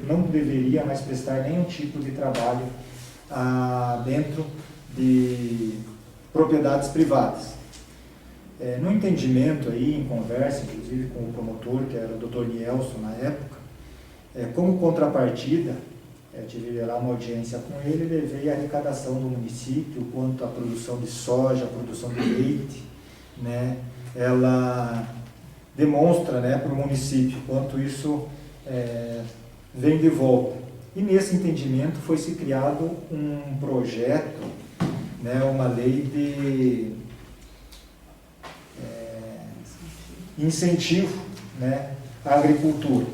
não deveria mais prestar nenhum tipo de trabalho dentro de propriedades privadas. No entendimento aí, em conversa, inclusive com o promotor, que era o Dr. Nielson na época, como contrapartida, tive lá uma audiência com ele, levei a arrecadação do município quanto à produção de soja, a produção de leite, né? Ela demonstra, né, para o município quanto isso vem de volta. E nesse entendimento foi se criado um projeto, né, uma lei de incentivo, né, à agricultura.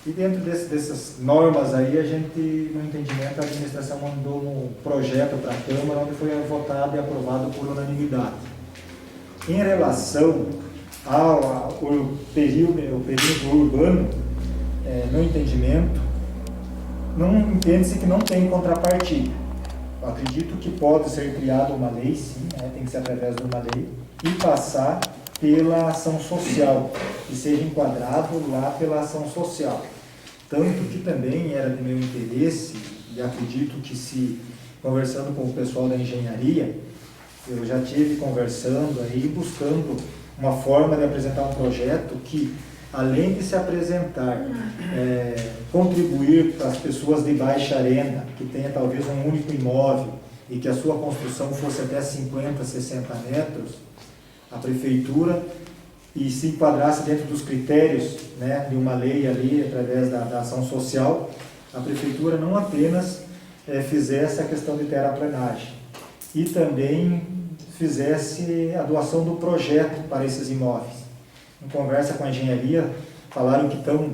E dentro dessas normas aí, a gente, no entendimento, a administração mandou um projeto para a Câmara, onde foi votado e aprovado por unanimidade. Em relação ao período urbano, no entendimento, não entende-se que não tem contrapartida. Eu acredito que pode ser criada uma lei, sim, né, tem que ser através de uma lei, e passar pela ação social, e seja enquadrado lá pela ação social. Tanto que também era de meu interesse, e acredito que se conversando com o pessoal da engenharia, eu já tive conversando aí, buscando uma forma de apresentar um projeto que, além de se apresentar, contribuir para as pessoas de baixa renda, que tenha talvez um único imóvel e que a sua construção fosse até 50, 60 metros, a prefeitura, e se enquadrasse dentro dos critérios, né, de uma lei ali, através da ação social, a prefeitura não apenas fizesse a questão de terraplanagem, e também fizesse a doação do projeto para esses imóveis. Em conversa com a engenharia, falaram que estão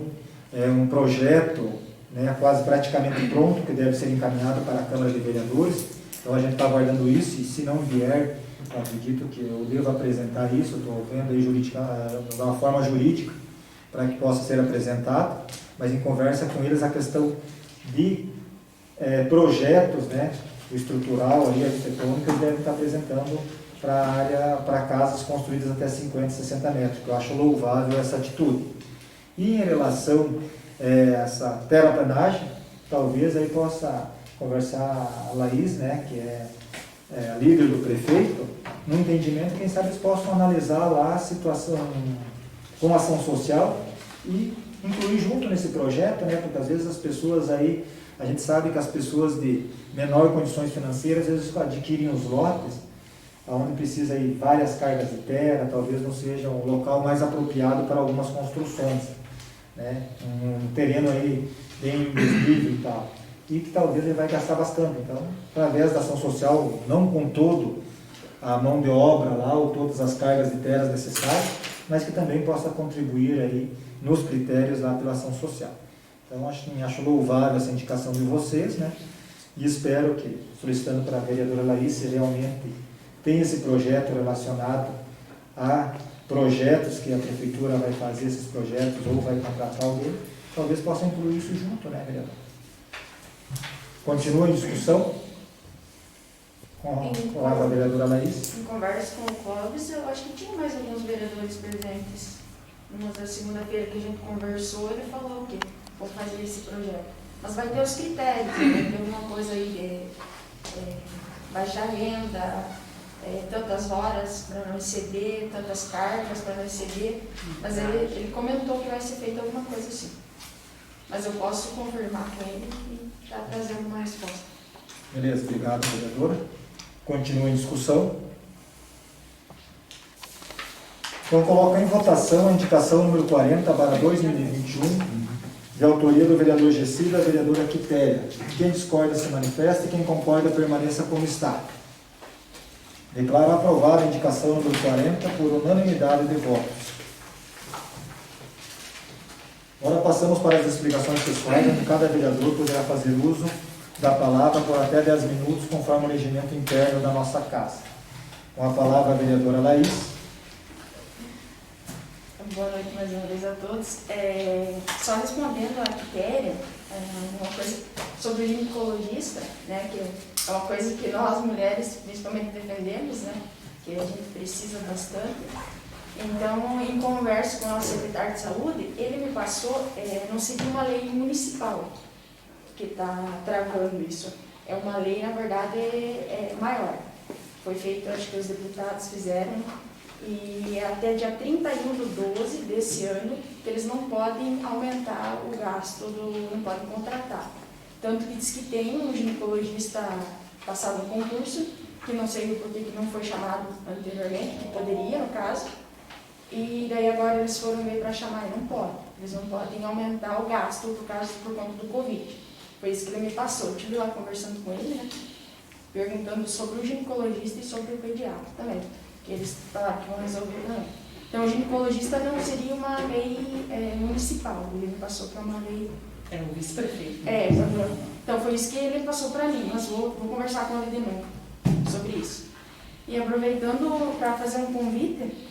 um projeto, né, quase praticamente pronto, que deve ser encaminhado para a Câmara de Vereadores. Então a gente está aguardando isso, e se não vier, eu acredito que eu devo apresentar isso, estou vendo aí de uma forma jurídica, para que possa ser apresentado, mas em conversa com eles a questão de projetos, né, estrutural, ali, arquitetônicos, devem estar apresentando para casas construídas até 50, 60 metros, que eu acho louvável essa atitude. E em relação a essa terraplanagem, talvez aí possa conversar a Laís, né, que é a líder do prefeito, no entendimento, quem sabe eles possam analisar lá a situação com ação social e incluir junto nesse projeto, né, porque às vezes as pessoas aí, a gente sabe que as pessoas de menor condições financeiras, às vezes adquirem os lotes, onde precisa aí várias cargas de terra, talvez não seja um local mais apropriado para algumas construções, né, um terreno aí bem desnível e tal, e que talvez ele vai gastar bastante. Então, através da ação social, não com todo a mão de obra lá, ou todas as cargas de terras necessárias, mas que também possa contribuir aí nos critérios lá pela ação social. Então, acho louvável essa indicação de vocês, né? E espero que, solicitando para a vereadora Laís, se realmente tem esse projeto relacionado a projetos que a prefeitura vai fazer, esses projetos, ou vai contratar alguém, talvez possa incluir isso junto, né, vereador? Continua em discussão com a vereadora Laís. Em conversa com o Clóvis, eu acho que tinha mais alguns vereadores presentes. Numa da segunda-feira que a gente conversou, ele falou que vou fazer esse projeto. Mas vai ter os critérios, vai ter alguma coisa aí baixa renda, tantas horas para não exceder, tantas cargas para não exceder. Mas ele comentou que vai ser feita alguma coisa assim. Mas eu posso confirmar com ele e estar trazendo uma resposta. Beleza, obrigado, vereadora. Continua em discussão. Então, coloco em votação a indicação número 40 para 2021 de autoria do vereador Gessi e da vereadora Quitéria. Quem discorda se manifesta e quem concorda permaneça como está. Declaro aprovada a indicação número 40 por unanimidade de votos. Agora passamos para as explicações pessoais, onde cada vereador poderá fazer uso da palavra por até 10 minutos, conforme o regimento interno da nossa casa. Com a palavra a vereadora Laís. Boa noite mais uma vez a todos. Só respondendo à Quitéria, uma coisa sobre o ginecologista, né, que é uma coisa que nós mulheres principalmente defendemos, né, que a gente precisa bastante. Então, em conversa com o nosso secretário de saúde, ele me passou, não seria uma lei municipal que está travando isso. É uma lei, na verdade, maior. Foi feito, acho que os deputados fizeram, e até dia 31/12 desse ano, que eles não podem aumentar o gasto, não podem contratar. Tanto que diz que tem um ginecologista passado no concurso, que não sei por que não foi chamado anteriormente, que poderia, no caso, e daí agora eles foram ver para chamar e não pode. Eles não podem aumentar o gasto por conta do Covid. Foi isso que ele me passou. Eu estive lá conversando com ele, né, perguntando sobre o ginecologista e sobre o pediatra também, que eles falaram que vão resolver também. Então, o ginecologista não seria uma lei municipal, ele me passou para uma lei... É o vice-prefeito. Então, foi isso que ele passou para mim, mas vou conversar com ele de novo sobre isso. E aproveitando para fazer um convite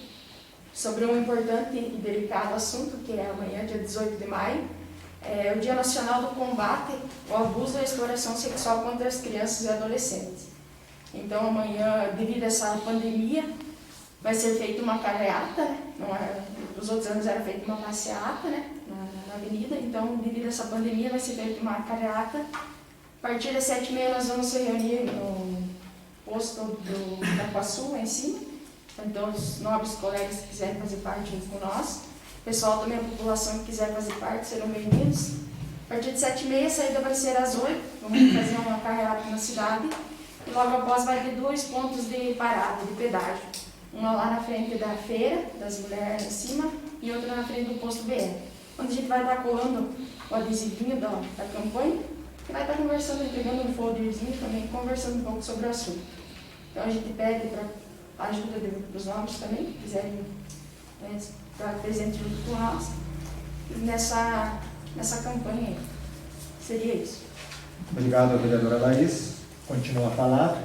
sobre um importante e delicado assunto, que é amanhã, dia 18 de maio, é o Dia Nacional do Combate ao Abuso e à Exploração Sexual contra as Crianças e Adolescentes. Então, amanhã, devido a essa pandemia, vai ser feita uma carreata, né? Os outros anos era feita uma passeata, né, na avenida, então, devido a essa pandemia, vai ser feita uma carreata. A partir das 7h30 nós vamos se reunir no posto da Itaquaçu, lá em cima. Então, os nobres colegas que quiserem fazer parte junto com nós, o pessoal também, a população que quiser fazer parte, serão bem-vindos. A partir de 7h30, a saída vai ser às 8h, vamos fazer uma carreata na cidade. E logo após vai ter 2 pontos de parada, de pedágio. Uma lá na frente da feira, das mulheres em cima, e outra na frente do posto BR. Onde a gente vai estar colando o adesivinho da campanha, e vai estar conversando, entregando um folderzinho também, conversando um pouco sobre o assunto. Então a gente pede para a ajuda dos nobres também, que quiserem estar presente junto com nós, nessa campanha aí. Seria isso. Obrigado, vereadora Laís. Continua a palavra.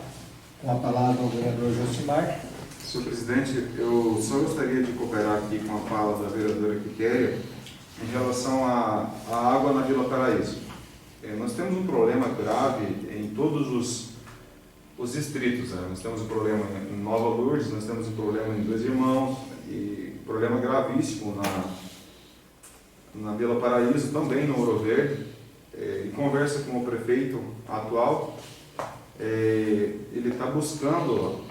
Com a palavra o vereador Josimar. Senhor presidente, eu só gostaria de cooperar aqui com a fala da vereadora Quitéria em relação à água na Vila Paraíso. Nós temos um problema grave em todos os distritos, né? Nós temos um problema em Nova Lourdes, nós temos um problema em Dois Irmãos, e problema gravíssimo na Vila Paraíso, também no Ouro Verde. Em conversa com o prefeito atual, ele está buscando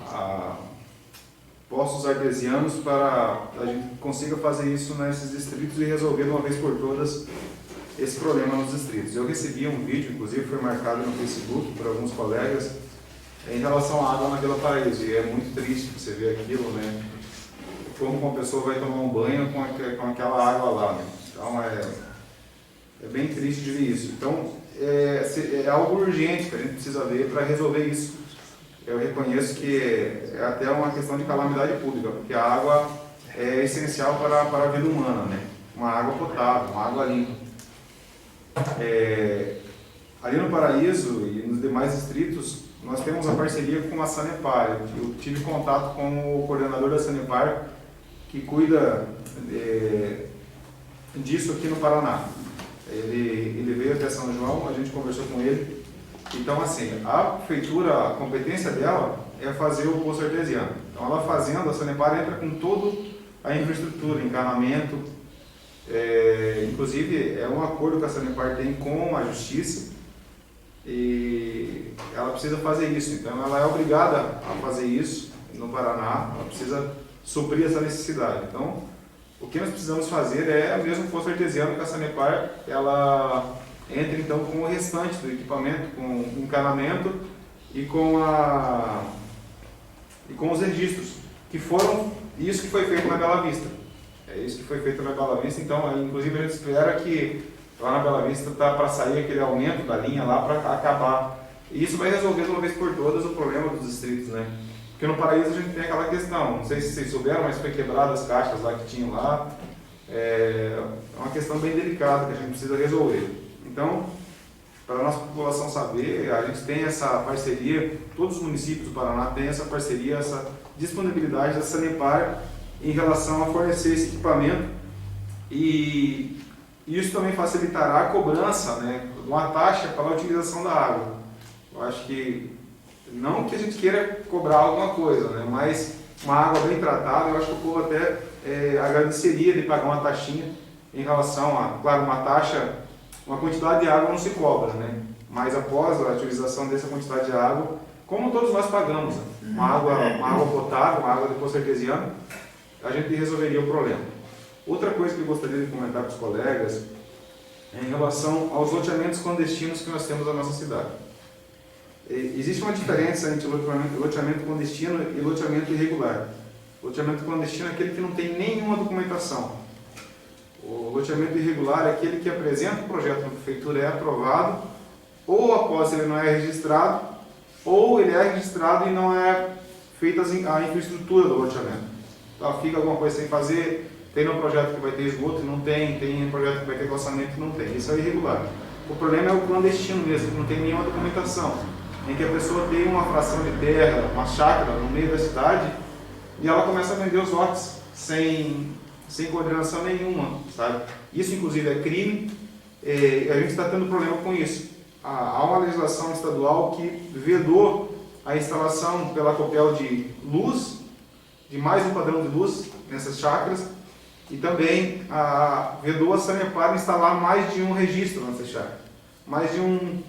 poços artesianos para a gente consiga fazer isso nesses distritos e resolver de uma vez por todas esse problema nos distritos. Eu recebi um vídeo, inclusive foi marcado no Facebook por alguns colegas, em relação à água na Vila Paraíso, e é muito triste você ver aquilo, né? Como uma pessoa vai tomar um banho com aquela água lá, né? Então é bem triste de ver isso. Então é algo urgente que a gente precisa ver para resolver isso. Eu reconheço que é até uma questão de calamidade pública, porque a água é essencial para a vida humana, né? Uma água potável, uma água limpa. Ali no Paraíso e nos demais distritos, nós temos a parceria com a Sanepar. Eu tive contato com o coordenador da Sanepar, que cuida disso aqui no Paraná. Ele veio até São João, a gente conversou com ele. Então, assim, a prefeitura, a competência dela é fazer o poço artesiano. Então, ela fazendo, a Sanepar entra com toda a infraestrutura, encanamento. Inclusive, é um acordo que a Sanepar tem com a Justiça e ela precisa fazer isso. Então, ela é obrigada a fazer isso no Paraná, ela precisa suprir essa necessidade. Então, o que nós precisamos fazer é o mesmo poço artesiano que a Sanepar, ela entra então com o restante do equipamento, com o encanamento e com os registros, que foram isso que foi feito na Bela Vista. É isso que foi feito na Bela Vista, então, inclusive a gente espera que lá na Bela Vista está para sair aquele aumento da linha lá para acabar. E isso vai resolver de uma vez por todas o problema dos distritos, né? Porque no Paraíso a gente tem aquela questão, não sei se vocês souberam, mas foi quebrado as caixas lá que tinham lá. É uma questão bem delicada que a gente precisa resolver. Então, para a nossa população saber, a gente tem essa parceria, todos os municípios do Paraná têm essa parceria, essa disponibilidade da Sanepar em relação a fornecer esse equipamento, e isso também facilitará a cobrança, né, de uma taxa para a utilização da água. Eu acho que, não que a gente queira cobrar alguma coisa, né, mas uma água bem tratada, eu acho que o povo até agradeceria de pagar uma taxinha em relação a, claro, uma taxa, uma quantidade de água não se cobra, né, mas após a utilização dessa quantidade de água, como todos nós pagamos, né, uma água potável, uma água de poço artesiano, a gente resolveria o problema. Outra coisa que eu gostaria de comentar com os colegas é em relação aos loteamentos clandestinos que nós temos na nossa cidade. Existe uma diferença entre loteamento clandestino e loteamento irregular. Loteamento clandestino é aquele que não tem nenhuma documentação. O loteamento irregular é aquele que apresenta o projeto na prefeitura, é aprovado, ou após ele não é registrado, ou ele é registrado e não é feita a infraestrutura do loteamento. Então, fica alguma coisa sem fazer, tem um projeto que vai ter esgoto e não tem, tem um projeto que vai ter calçamento e não tem. Isso é irregular. O problema é o clandestino mesmo, que não tem nenhuma documentação, em que a pessoa tem uma fração de terra, uma chácara no meio da cidade, e ela começa a vender os lotes sem coordenação nenhuma, sabe? Isso, inclusive, é crime, e a gente está tendo problema com isso. Há uma legislação estadual que vedou a instalação pela Copel de luz, de mais um padrão de luz nessas chácaras, e também vedou a Sanepar instalar mais de um registro nessa chácara. Mais de um...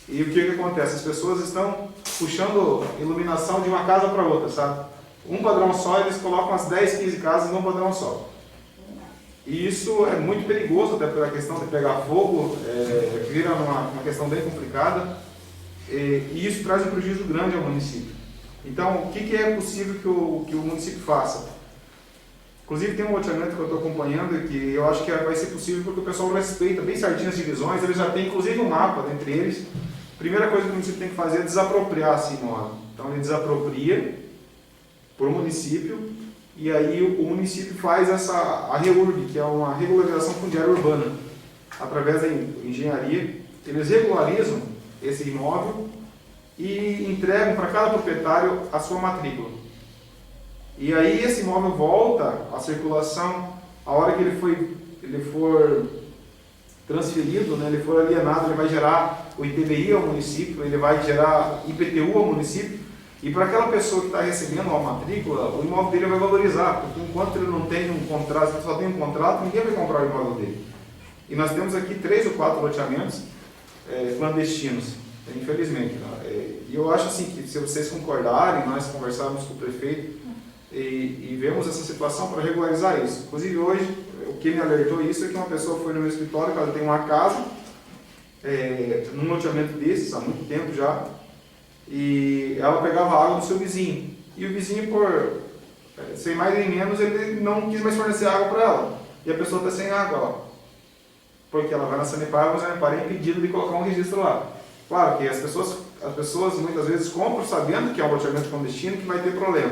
E o que acontece? As pessoas estão puxando iluminação de uma casa para outra, sabe? Um padrão só, eles colocam as 10, 15 casas num padrão só. E isso é muito perigoso, até pela questão de pegar fogo, vira uma questão bem complicada, e isso traz um prejuízo grande ao município. Então, o que é possível que o município faça? Inclusive, tem um loteamento que eu estou acompanhando e que eu acho que vai ser possível porque o pessoal respeita bem certinho as divisões, eles já têm inclusive um mapa dentre eles. A primeira coisa que o município tem que fazer é desapropriar esse imóvel. Então, ele desapropria por município, e aí o município faz a REURB, que é uma regularização fundiária urbana. Através da engenharia, eles regularizam esse imóvel e entregam para cada proprietário a sua matrícula. E aí esse imóvel volta à circulação, a hora que ele for transferido, né, ele for alienado, ele vai gerar o ITBI ao município, ele vai gerar IPTU ao município, e para aquela pessoa que está recebendo a matrícula, o imóvel dele vai valorizar, porque enquanto ele não tem um contrato, ele só tem um contrato, ninguém vai comprar o imóvel dele. E nós temos aqui 3 ou 4 loteamentos clandestinos, infelizmente. E eu acho assim que se vocês concordarem, nós conversarmos com o prefeito e vemos essa situação para regularizar isso. Inclusive hoje, o que me alertou isso é que uma pessoa foi no meu escritório, que ela tem uma casa, num loteamento desses, há muito tempo já, e ela pegava água do seu vizinho. E o vizinho, por sem mais nem menos, ele não quis mais fornecer água para ela. E a pessoa está sem água lá. Porque ela vai na Sanepar, mas a Sanepar é impedido de colocar um registro lá. Claro que as pessoas muitas vezes compram sabendo que é um loteamento clandestino, que vai ter problema.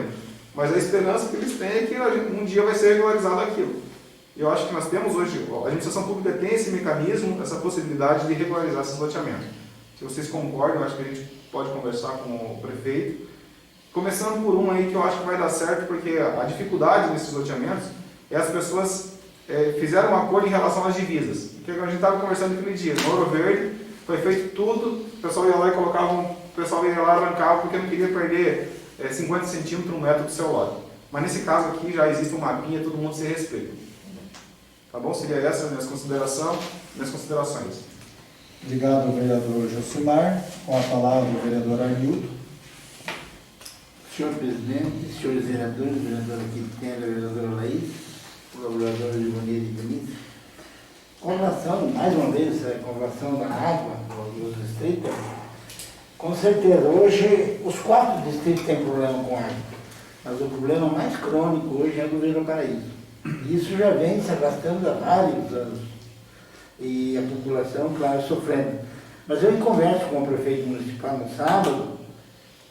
Mas a esperança que eles têm é que um dia vai ser regularizado aquilo. E eu acho que nós temos hoje, a administração pública tem esse mecanismo, essa possibilidade de regularizar esses loteamentos. Se vocês concordam, eu acho que a gente pode conversar com o prefeito. Começando por um aí que eu acho que vai dar certo, porque a dificuldade nesses loteamentos é as pessoas fizeram um acordo em relação às divisas. Porque a gente estava conversando aquele dia, no Ouro Verde, foi feito tudo, o pessoal ia lá e colocava, o pessoal ia lá e arrancava porque não queria perder 50 centímetros no metro do seu lote. Mas nesse caso aqui já existe um mapinha, todo mundo se respeita. Tá bom? Seria essa a minhas considerações. Obrigado, vereador Josimar. Com a palavra, o vereador Arnildo. Senhor presidente, senhores vereadores, vereadora Quintela, vereadora Laís, colaboradores de Bonito e Denise. Com relação, mais uma vez, com relação da água dos distritos, com certeza, hoje os 4 distritos têm problema com água, mas o problema mais crônico hoje é do Vila Paraíso. Isso já vem se arrastando há vários anos. e a população, claro, sofrendo. Mas eu, em conversa com o prefeito municipal no sábado,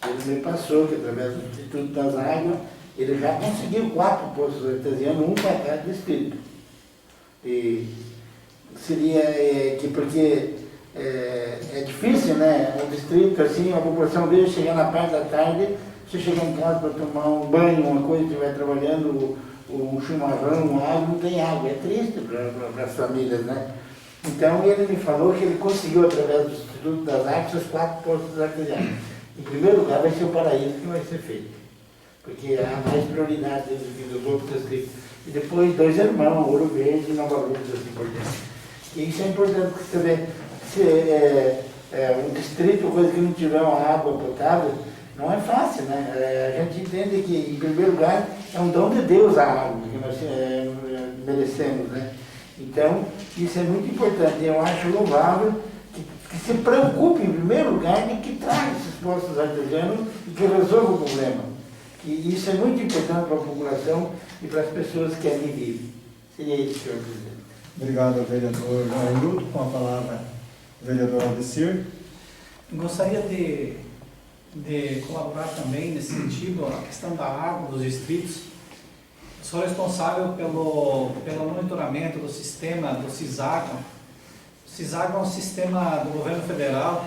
ele me passou que, através do Instituto das Águas, ele já conseguiu 4 poços artesianos, um para cada distrito. E seria porque é difícil, né? Um distrito assim, a população veio chegar na parte da tarde, você chegar em casa para tomar um banho, uma coisa, estiver trabalhando, um chimarrão, uma água, não tem água. É triste para as famílias, né? Então ele me falou que ele conseguiu, através do Instituto das Artes, os 4 poços artesianos. Em primeiro lugar vai ser o Paraíso que vai ser feito, porque há mais prioridade dos outros distritos. E depois 2 Irmãos, Ouro Verde e Nova Luz, assim por diante. E isso é importante, porque você vê, se um distrito, coisa que não tiver uma água potável, não é fácil, né? A gente entende que, em primeiro lugar, é um dom de Deus a água que nós merecemos, né? Então, isso é muito importante. Eu acho louvável que se preocupe, em primeiro lugar, de que traga esses poços artesianos e que resolva o problema. E isso é muito importante para a população e para as pessoas que ali vivem. Seria isso, senhor presidente. Obrigado, vereador João Ailton. Com a palavra, o vereador Aldecir. Gostaria de colaborar também nesse sentido, a questão da água dos distritos. Sou responsável pelo monitoramento do sistema do CISAGA. O CISAGA é um sistema do governo federal.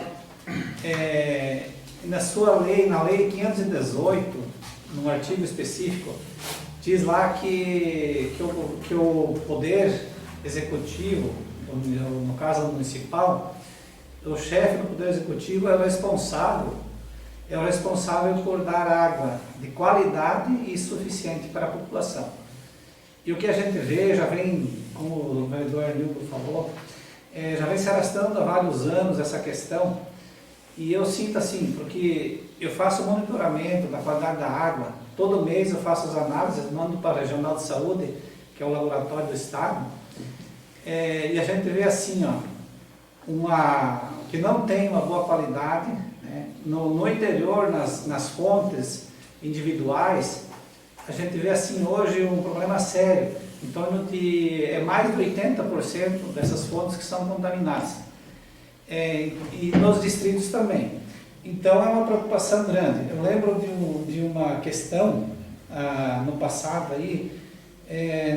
Na sua lei, na lei 518, num artigo específico, diz lá que o poder executivo, no caso municipal, o chefe do poder executivo é o responsável por dar água de qualidade e suficiente para a população. E o que a gente vê, já vem, como o vereador Arnildo falou, já vem se arrastando há vários anos essa questão, e eu sinto assim, porque eu faço monitoramento da qualidade da água, todo mês eu faço as análises, mando para a Regional de Saúde, que é o laboratório do Estado, e a gente vê assim, que não tem uma boa qualidade, né? No interior, nas fontes individuais, a gente vê assim hoje um problema sério, em torno de mais de 80% dessas fontes que são contaminadas, e nos distritos também. Então é uma preocupação grande. Eu lembro de uma questão no passado aí,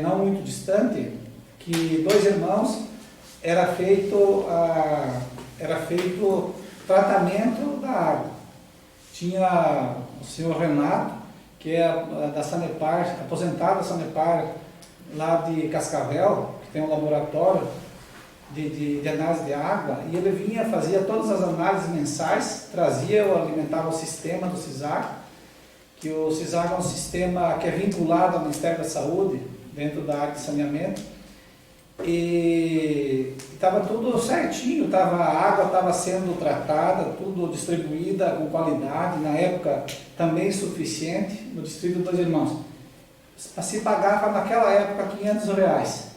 não muito distante, que 2 Irmãos era feito tratamento da água. Tinha o senhor Renato, que é da Sanepar, aposentado da Sanepar, lá de Cascavel, que tem um laboratório de análise de água, e ele vinha, fazia todas as análises mensais, alimentava o sistema do CISAG, que o CISAG é um sistema que é vinculado ao Ministério da Saúde, dentro da área de saneamento, e estava tudo certinho, a água estava sendo tratada, tudo distribuída com qualidade, na época também suficiente, no distrito dos Irmãos. Se pagava naquela época R$500,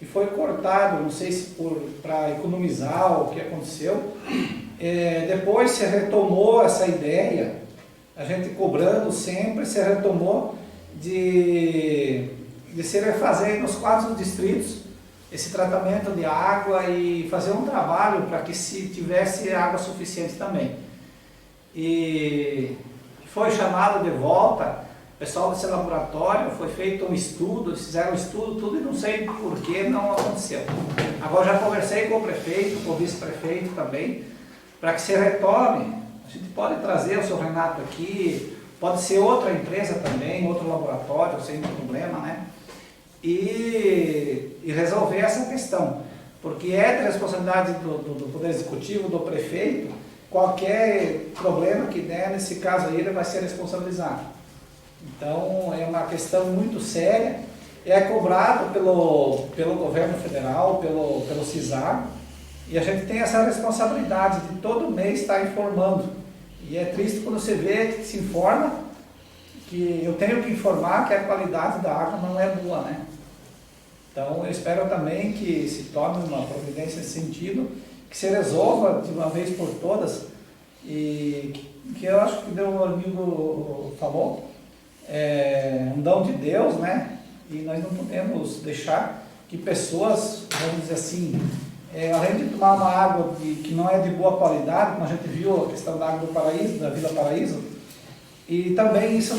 e foi cortado, não sei se para economizar o que aconteceu. Depois se retomou essa ideia, a gente cobrando sempre, se retomou de se refazer nos 4 distritos esse tratamento de água e fazer um trabalho para que se tivesse água suficiente também. E foi chamado de volta o pessoal desse laboratório, foi feito um estudo, eles fizeram um estudo, tudo, e não sei por que não aconteceu. Agora já conversei com o prefeito, com o vice-prefeito também, para que se retome. A gente pode trazer o seu Renato aqui, pode ser outra empresa também, outro laboratório, sem problema, né? E resolver essa questão, porque é de responsabilidade do Poder Executivo, do prefeito, qualquer problema que der, nesse caso aí, ele vai ser responsabilizado. Então, é uma questão muito séria, é cobrado pelo governo federal, pelo CISAG, e a gente tem essa responsabilidade de todo mês estar informando. E é triste quando você vê que se informa, que eu tenho que informar que a qualidade da água não é boa, né? Então, eu espero também que se tome uma providência nesse sentido, que se resolva de uma vez por todas, e que eu acho que o amigo falou, um dom de Deus, né? E nós não podemos deixar que pessoas, vamos dizer assim, além de tomar uma água que não é de boa qualidade, como a gente viu a questão da água do Paraíso, da Vila Paraíso, e também isso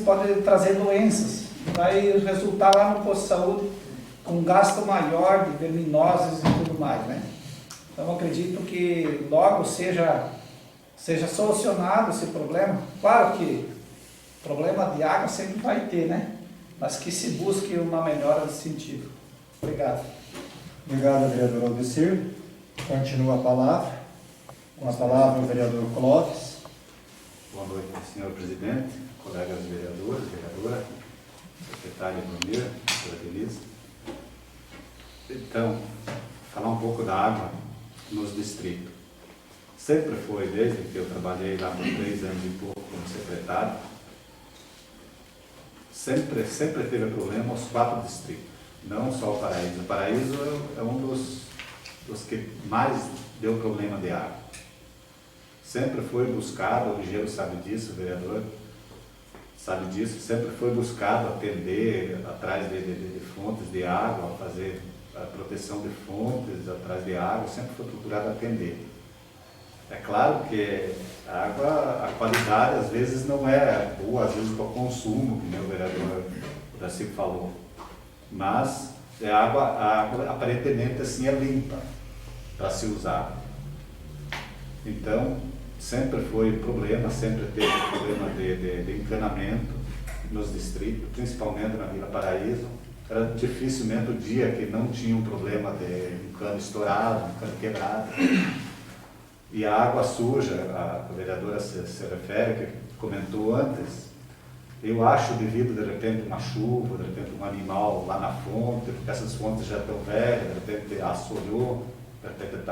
pode trazer doenças, vai resultar lá no posto de saúde com um gasto maior de verminoses e tudo mais, né? Então acredito que logo seja solucionado esse problema. Claro que problema de água sempre vai ter, né? Mas que se busque uma melhora nesse sentido. Obrigado. Obrigado, vereador Aldecir. Continua a palavra. Com a palavra o vereador Clóvis. Boa noite, senhor presidente, colegas vereadores, vereadora, secretária Brunir, doutora Denise. Então, falar um pouco da água nos distritos. Sempre foi, desde que eu trabalhei lá por 3 anos e pouco como secretário, sempre teve problema aos 4 distritos, não só o Paraíso. O Paraíso é um dos que mais deu problema de água. Sempre foi buscado, o Ligeiro sabe disso, o vereador sabe disso, sempre foi buscado atender atrás de fontes de água, fazer a proteção de fontes atrás de água, sempre foi procurado atender. É claro que a água, a qualidade às vezes não é boa, às vezes para o consumo, que o vereador Daci falou, mas a água aparentemente assim é limpa para se usar. Então, sempre foi problema, sempre teve problema de encanamento nos distritos, principalmente na Vila Paraíso. Era dificilmente o dia que não tinha um problema de um cano estourado, um cano quebrado. E a água suja, a vereadora se refere, que comentou antes, eu acho devido de repente uma chuva, de repente um animal lá na fonte, porque essas fontes já estão velhas, de repente assolhou, de repente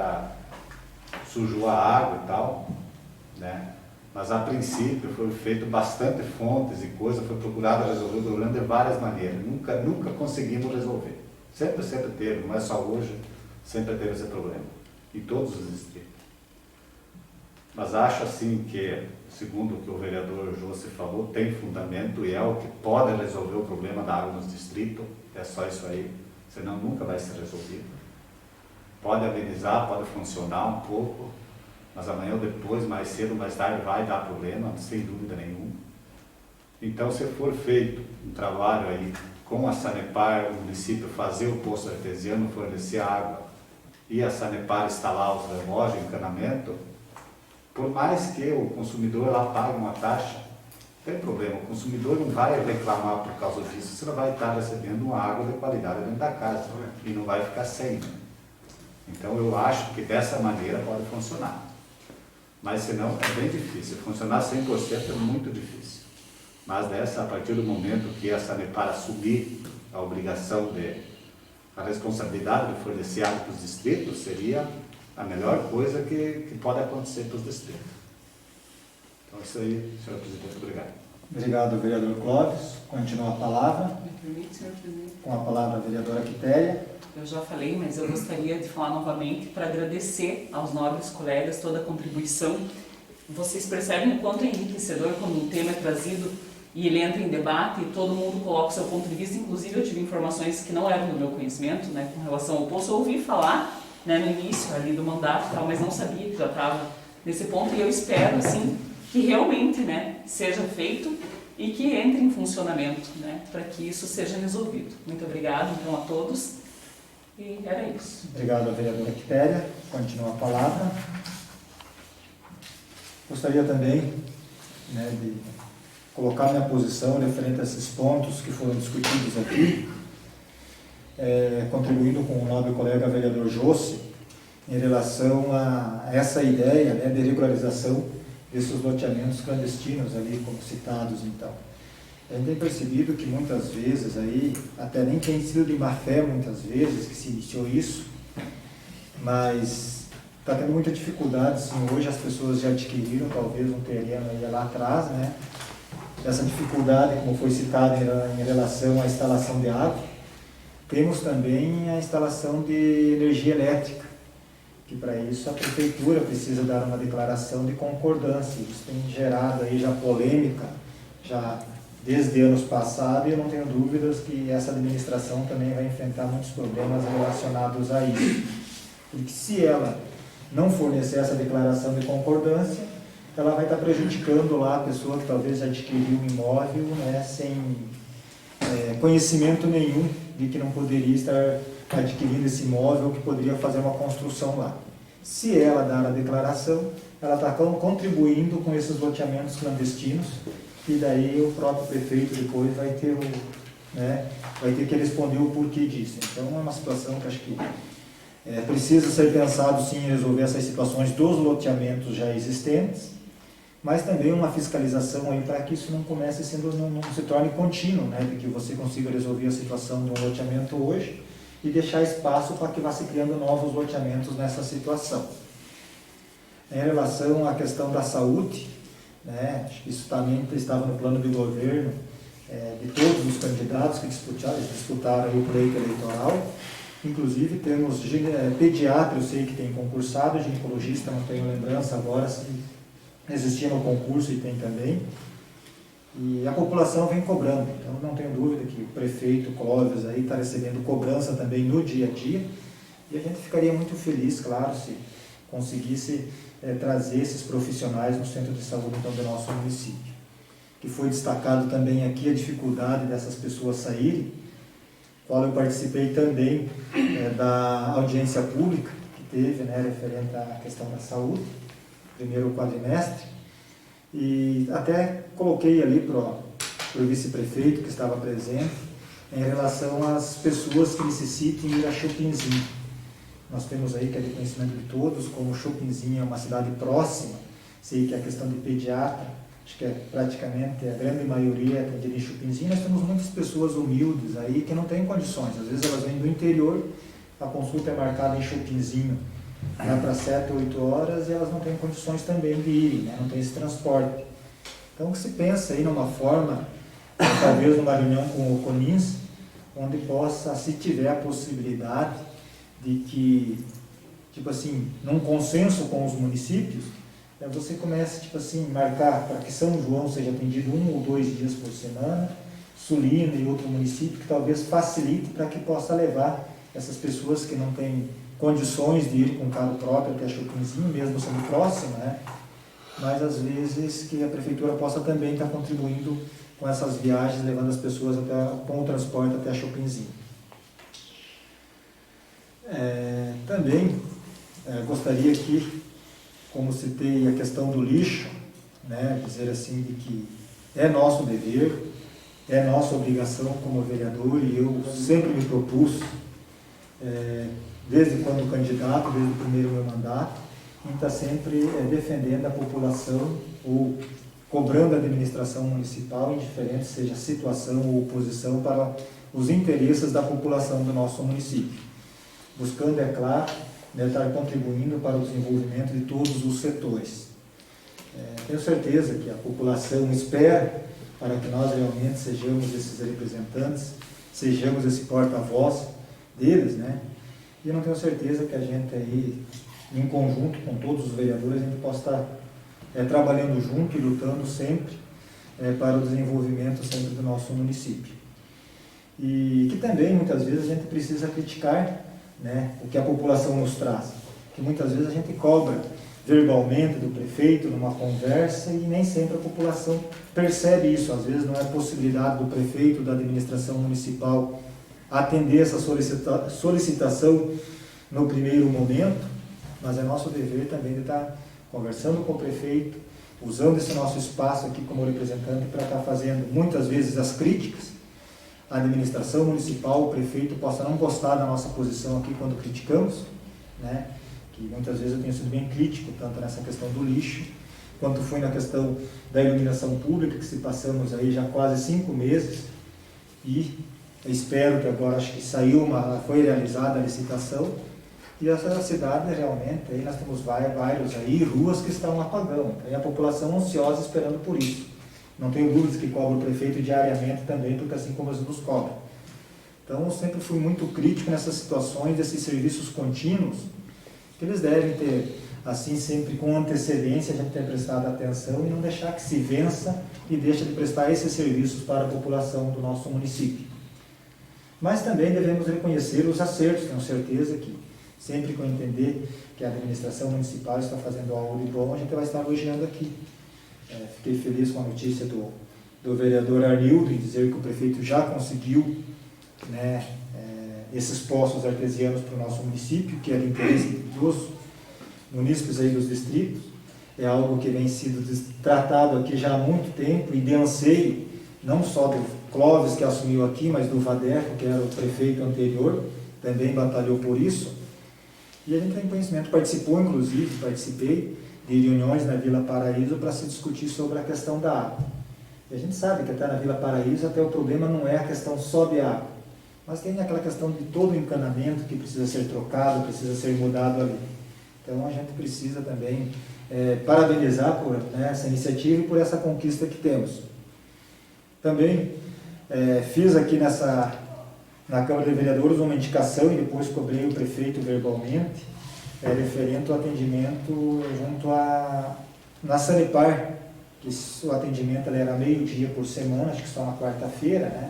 sujou a água e tal, né? Mas a princípio foi feito bastante fontes e coisa, foi procurado resolver o problema de várias maneiras, nunca conseguimos resolver. Sempre teve, não é só hoje, sempre teve esse problema, em todos os distritos. Mas acho assim que, segundo o que o vereador José falou, tem fundamento e é o que pode resolver o problema da água nos distritos, é só isso aí, senão nunca vai ser resolvido. Pode amenizar, pode funcionar um pouco, mas amanhã ou depois, mais cedo ou mais tarde, vai dar problema, sem dúvida nenhuma. Então, se for feito um trabalho aí com a Sanepar, o município fazer o poço artesiano, fornecer água, e a Sanepar instalar os relógios, encanamento, por mais que o consumidor lá pague uma taxa, não tem problema, o consumidor não vai reclamar por causa disso, você não vai estar recebendo uma água de qualidade dentro da casa, e não vai ficar sem. Então eu acho que dessa maneira pode funcionar. Mas senão é bem difícil, funcionar 100% é muito difícil. Mas a partir do momento que a Sanepar assumir a obrigação a responsabilidade de fornecer água para os distritos, seria a melhor coisa que pode acontecer para os distritos. Então, isso aí, senhor presidente, obrigado. Obrigado, vereador Clóvis. Continua a palavra. Me permite, senhor presidente? Com a palavra a vereadora Quitéria. Eu já falei, mas eu gostaria de falar novamente para agradecer aos nobres colegas toda a contribuição. Vocês percebem o quanto é enriquecedor quando um tema é trazido e ele entra em debate e todo mundo coloca o seu ponto de vista. Inclusive, eu tive informações que não eram do meu conhecimento, né, com relação ao poço. Eu ouvi falar, né, no início ali do mandato e tal, mas não sabia que já estava nesse ponto. E eu espero, assim, que realmente, né, seja feito e que entre em funcionamento, né, para que isso seja resolvido. Muito obrigada, então, a todos. E era isso. Obrigado, vereadora Quitéria. Continua a palavra. Gostaria também, né, de colocar minha posição referente a esses pontos que foram discutidos aqui, contribuindo com o nobre colega vereador José, em relação a essa ideia, né, de regularização desses loteamentos clandestinos ali, como citados então. A gente tem percebido que muitas vezes aí, até nem tem sido de má fé muitas vezes que se iniciou isso, mas está tendo muita dificuldade, sim, hoje as pessoas já adquiriram talvez um terreno aí lá atrás, né? Essa dificuldade, como foi citado em relação à instalação de água, temos também a instalação de energia elétrica, que para isso a prefeitura precisa dar uma declaração de concordância. Isso tem gerado aí já polêmica, já desde anos passados, e eu não tenho dúvidas que essa administração também vai enfrentar muitos problemas relacionados a isso. Porque se ela não fornecer essa declaração de concordância, ela vai estar prejudicando lá a pessoa que talvez adquiriu um imóvel, né, sem conhecimento nenhum de que não poderia estar adquirindo esse imóvel, que poderia fazer uma construção lá. Se ela dar a declaração, ela está contribuindo com esses loteamentos clandestinos, e daí o próprio prefeito depois vai ter que responder o porquê disso. Então é uma situação que acho que precisa ser pensado sim em resolver essas situações dos loteamentos já existentes, mas também uma fiscalização aí para que isso não comece sendo, não se torne contínuo, né, de que você consiga resolver a situação de um loteamento hoje e deixar espaço para que vá se criando novos loteamentos nessa situação. Em relação à questão da saúde, né, acho que isso também estava no plano de governo de todos os candidatos que disputaram aí o pleito eleitoral. Inclusive temos pediatra, eu sei que tem concursado, ginecologista, não tenho lembrança agora se existia no concurso, e tem também. E a população vem cobrando, então não tenho dúvida que o prefeito Clóvis aí está recebendo cobrança também no dia a dia, e a gente ficaria muito feliz, claro, se conseguisse trazer esses profissionais no centro de saúde então, do nosso município. Que foi destacado também aqui a dificuldade dessas pessoas saírem, qual eu participei também da audiência pública que teve, né, referente à questão da saúde, primeiro quadrimestre, e até coloquei ali para o vice-prefeito que estava presente, em relação às pessoas que necessitem ir a Chopinzinho. Nós temos aí, que é de conhecimento de todos, como Chopinzinho é uma cidade próxima, sei que a questão de pediatra, acho que praticamente a grande maioria é atendida em Chopinzinho. Nós temos muitas pessoas humildes aí que não têm condições, às vezes elas vêm do interior, a consulta é marcada em Chopinzinho, lá para 7 ou 8 horas, e elas não têm condições também de irem, né? Não tem esse transporte. Então, que se pensa aí numa forma, talvez numa reunião com o CONINS, onde possa, se tiver a possibilidade de que, tipo assim, num consenso com os municípios, você comece, tipo assim, marcar para que São João seja atendido 1 ou 2 dias por semana, Sulina e outro município, que talvez facilite para que possa levar essas pessoas que não têm condições de ir com carro próprio até Chopinzinho, mesmo sendo próximo, né? Mas às vezes que a prefeitura possa também estar contribuindo com essas viagens, levando as pessoas com o transporte até Chopinzinho. Também gostaria que, como citei a questão do lixo, né, dizer assim de que é nosso dever, é nossa obrigação como vereador, e eu sempre me propus, desde quando candidato, desde o primeiro meu mandato, em estar sempre defendendo a população ou cobrando a administração municipal, indiferente seja situação ou oposição, para os interesses da população do nosso município, buscando, é claro, estar contribuindo para o desenvolvimento de todos os setores. Tenho certeza que a população espera para que nós realmente sejamos esses representantes, sejamos esse porta-voz deles, né? E eu não tenho certeza que a gente aí, em conjunto com todos os vereadores, a gente possa estar trabalhando junto e lutando sempre para o desenvolvimento sempre do nosso município. E que também, muitas vezes, a gente precisa criticar, né, o que a população nos traz. Que muitas vezes a gente cobra verbalmente do prefeito numa conversa e nem sempre a população percebe isso. Às vezes não é possibilidade do prefeito, da administração municipal atender essa solicitação no primeiro momento, mas é nosso dever também de estar conversando com o prefeito, usando esse nosso espaço aqui como representante para estar fazendo muitas vezes as críticas. A administração municipal, o prefeito possa não gostar da nossa posição aqui quando criticamos, né? Que muitas vezes eu tenho sido bem crítico, tanto nessa questão do lixo, quanto foi na questão da iluminação pública, que se passamos aí já quase 5 meses, e eu espero que agora, acho que foi realizada a licitação, e essa cidade realmente, aí nós temos vários aí, ruas que estão apagando, e a população ansiosa esperando por isso. Não tenho dúvidas que cobra o prefeito diariamente também, porque assim como eles nos cobram. Então, eu sempre fui muito crítico nessas situações, desses serviços contínuos, que eles devem ter assim sempre com antecedência a gente tem prestado atenção e não deixar que se vença e deixe de prestar esses serviços para a população do nosso município. Mas também devemos reconhecer os acertos, tenho certeza que sempre que eu entender que a administração municipal está fazendo algo de bom, a gente vai estar elogiando aqui. Fiquei feliz com a notícia do vereador Arnildo em dizer que o prefeito já conseguiu, né, esses poços artesianos para o nosso município, que é de interesse dos munícipes aí dos distritos. É algo que vem sido tratado aqui já há muito tempo e de anseio, não só do Clóvis, que assumiu aqui, mas do Vadeco, que era o prefeito anterior, também batalhou por isso. E a gente tem conhecimento, participei de reuniões na Vila Paraíso para se discutir sobre a questão da água. E a gente sabe que até na Vila Paraíso até o problema não é a questão só de água, mas tem aquela questão de todo o encanamento que precisa ser trocado, precisa ser mudado ali. Então a gente precisa também parabenizar por essa iniciativa e por essa conquista que temos. Também fiz aqui na Câmara de Vereadores uma indicação e depois cobrei o prefeito verbalmente, referente ao atendimento junto na Sanepar, que o atendimento era meio-dia por semana, acho que só na quarta-feira, né?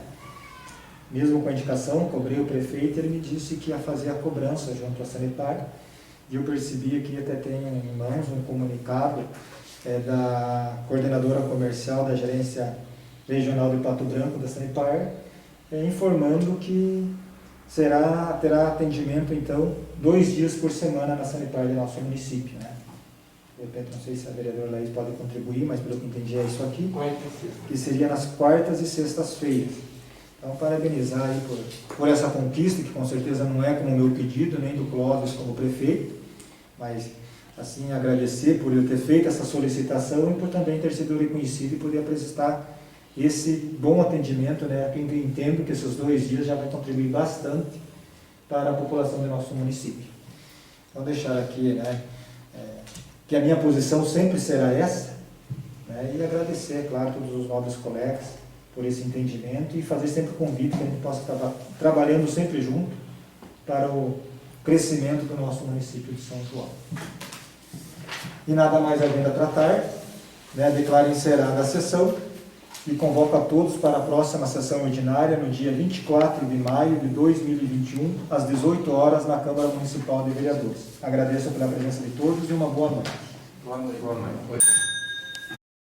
Mesmo com a indicação, cobrei o prefeito, ele me disse que ia fazer a cobrança junto à Sanepar, e eu percebi aqui, até tenho em mãos um comunicado da coordenadora comercial da Gerência Regional de Pato Branco, da Sanepar, informando que terá atendimento, então, 2 dias por semana na Sanepar do nosso município, né? De repente, não sei se a vereadora Laís pode contribuir, mas pelo que entendi é isso aqui, que seria nas quartas e sextas-feiras. Então, parabenizar aí por essa conquista, que com certeza não é como o meu pedido, nem do Clóvis como prefeito, mas, assim, agradecer por ele ter feito essa solicitação e por também ter sido reconhecido e poder apresentar esse bom atendimento, né? Eu entendo que esses 2 dias já vai contribuir bastante para a população do nosso município. Então, deixar aqui, né, que a minha posição sempre será essa, né, e agradecer, é claro, todos os nobres colegas por esse entendimento e fazer sempre o convite que a gente possa estar trabalhando sempre junto para o crescimento do nosso município de São João. E nada mais havendo a tratar, né, declaro encerrada a sessão e convoco a todos para a próxima sessão ordinária no dia 24 de maio de 2021, às 18 horas, na Câmara Municipal de Vereadores. Agradeço pela presença de todos e uma boa noite. Boa noite.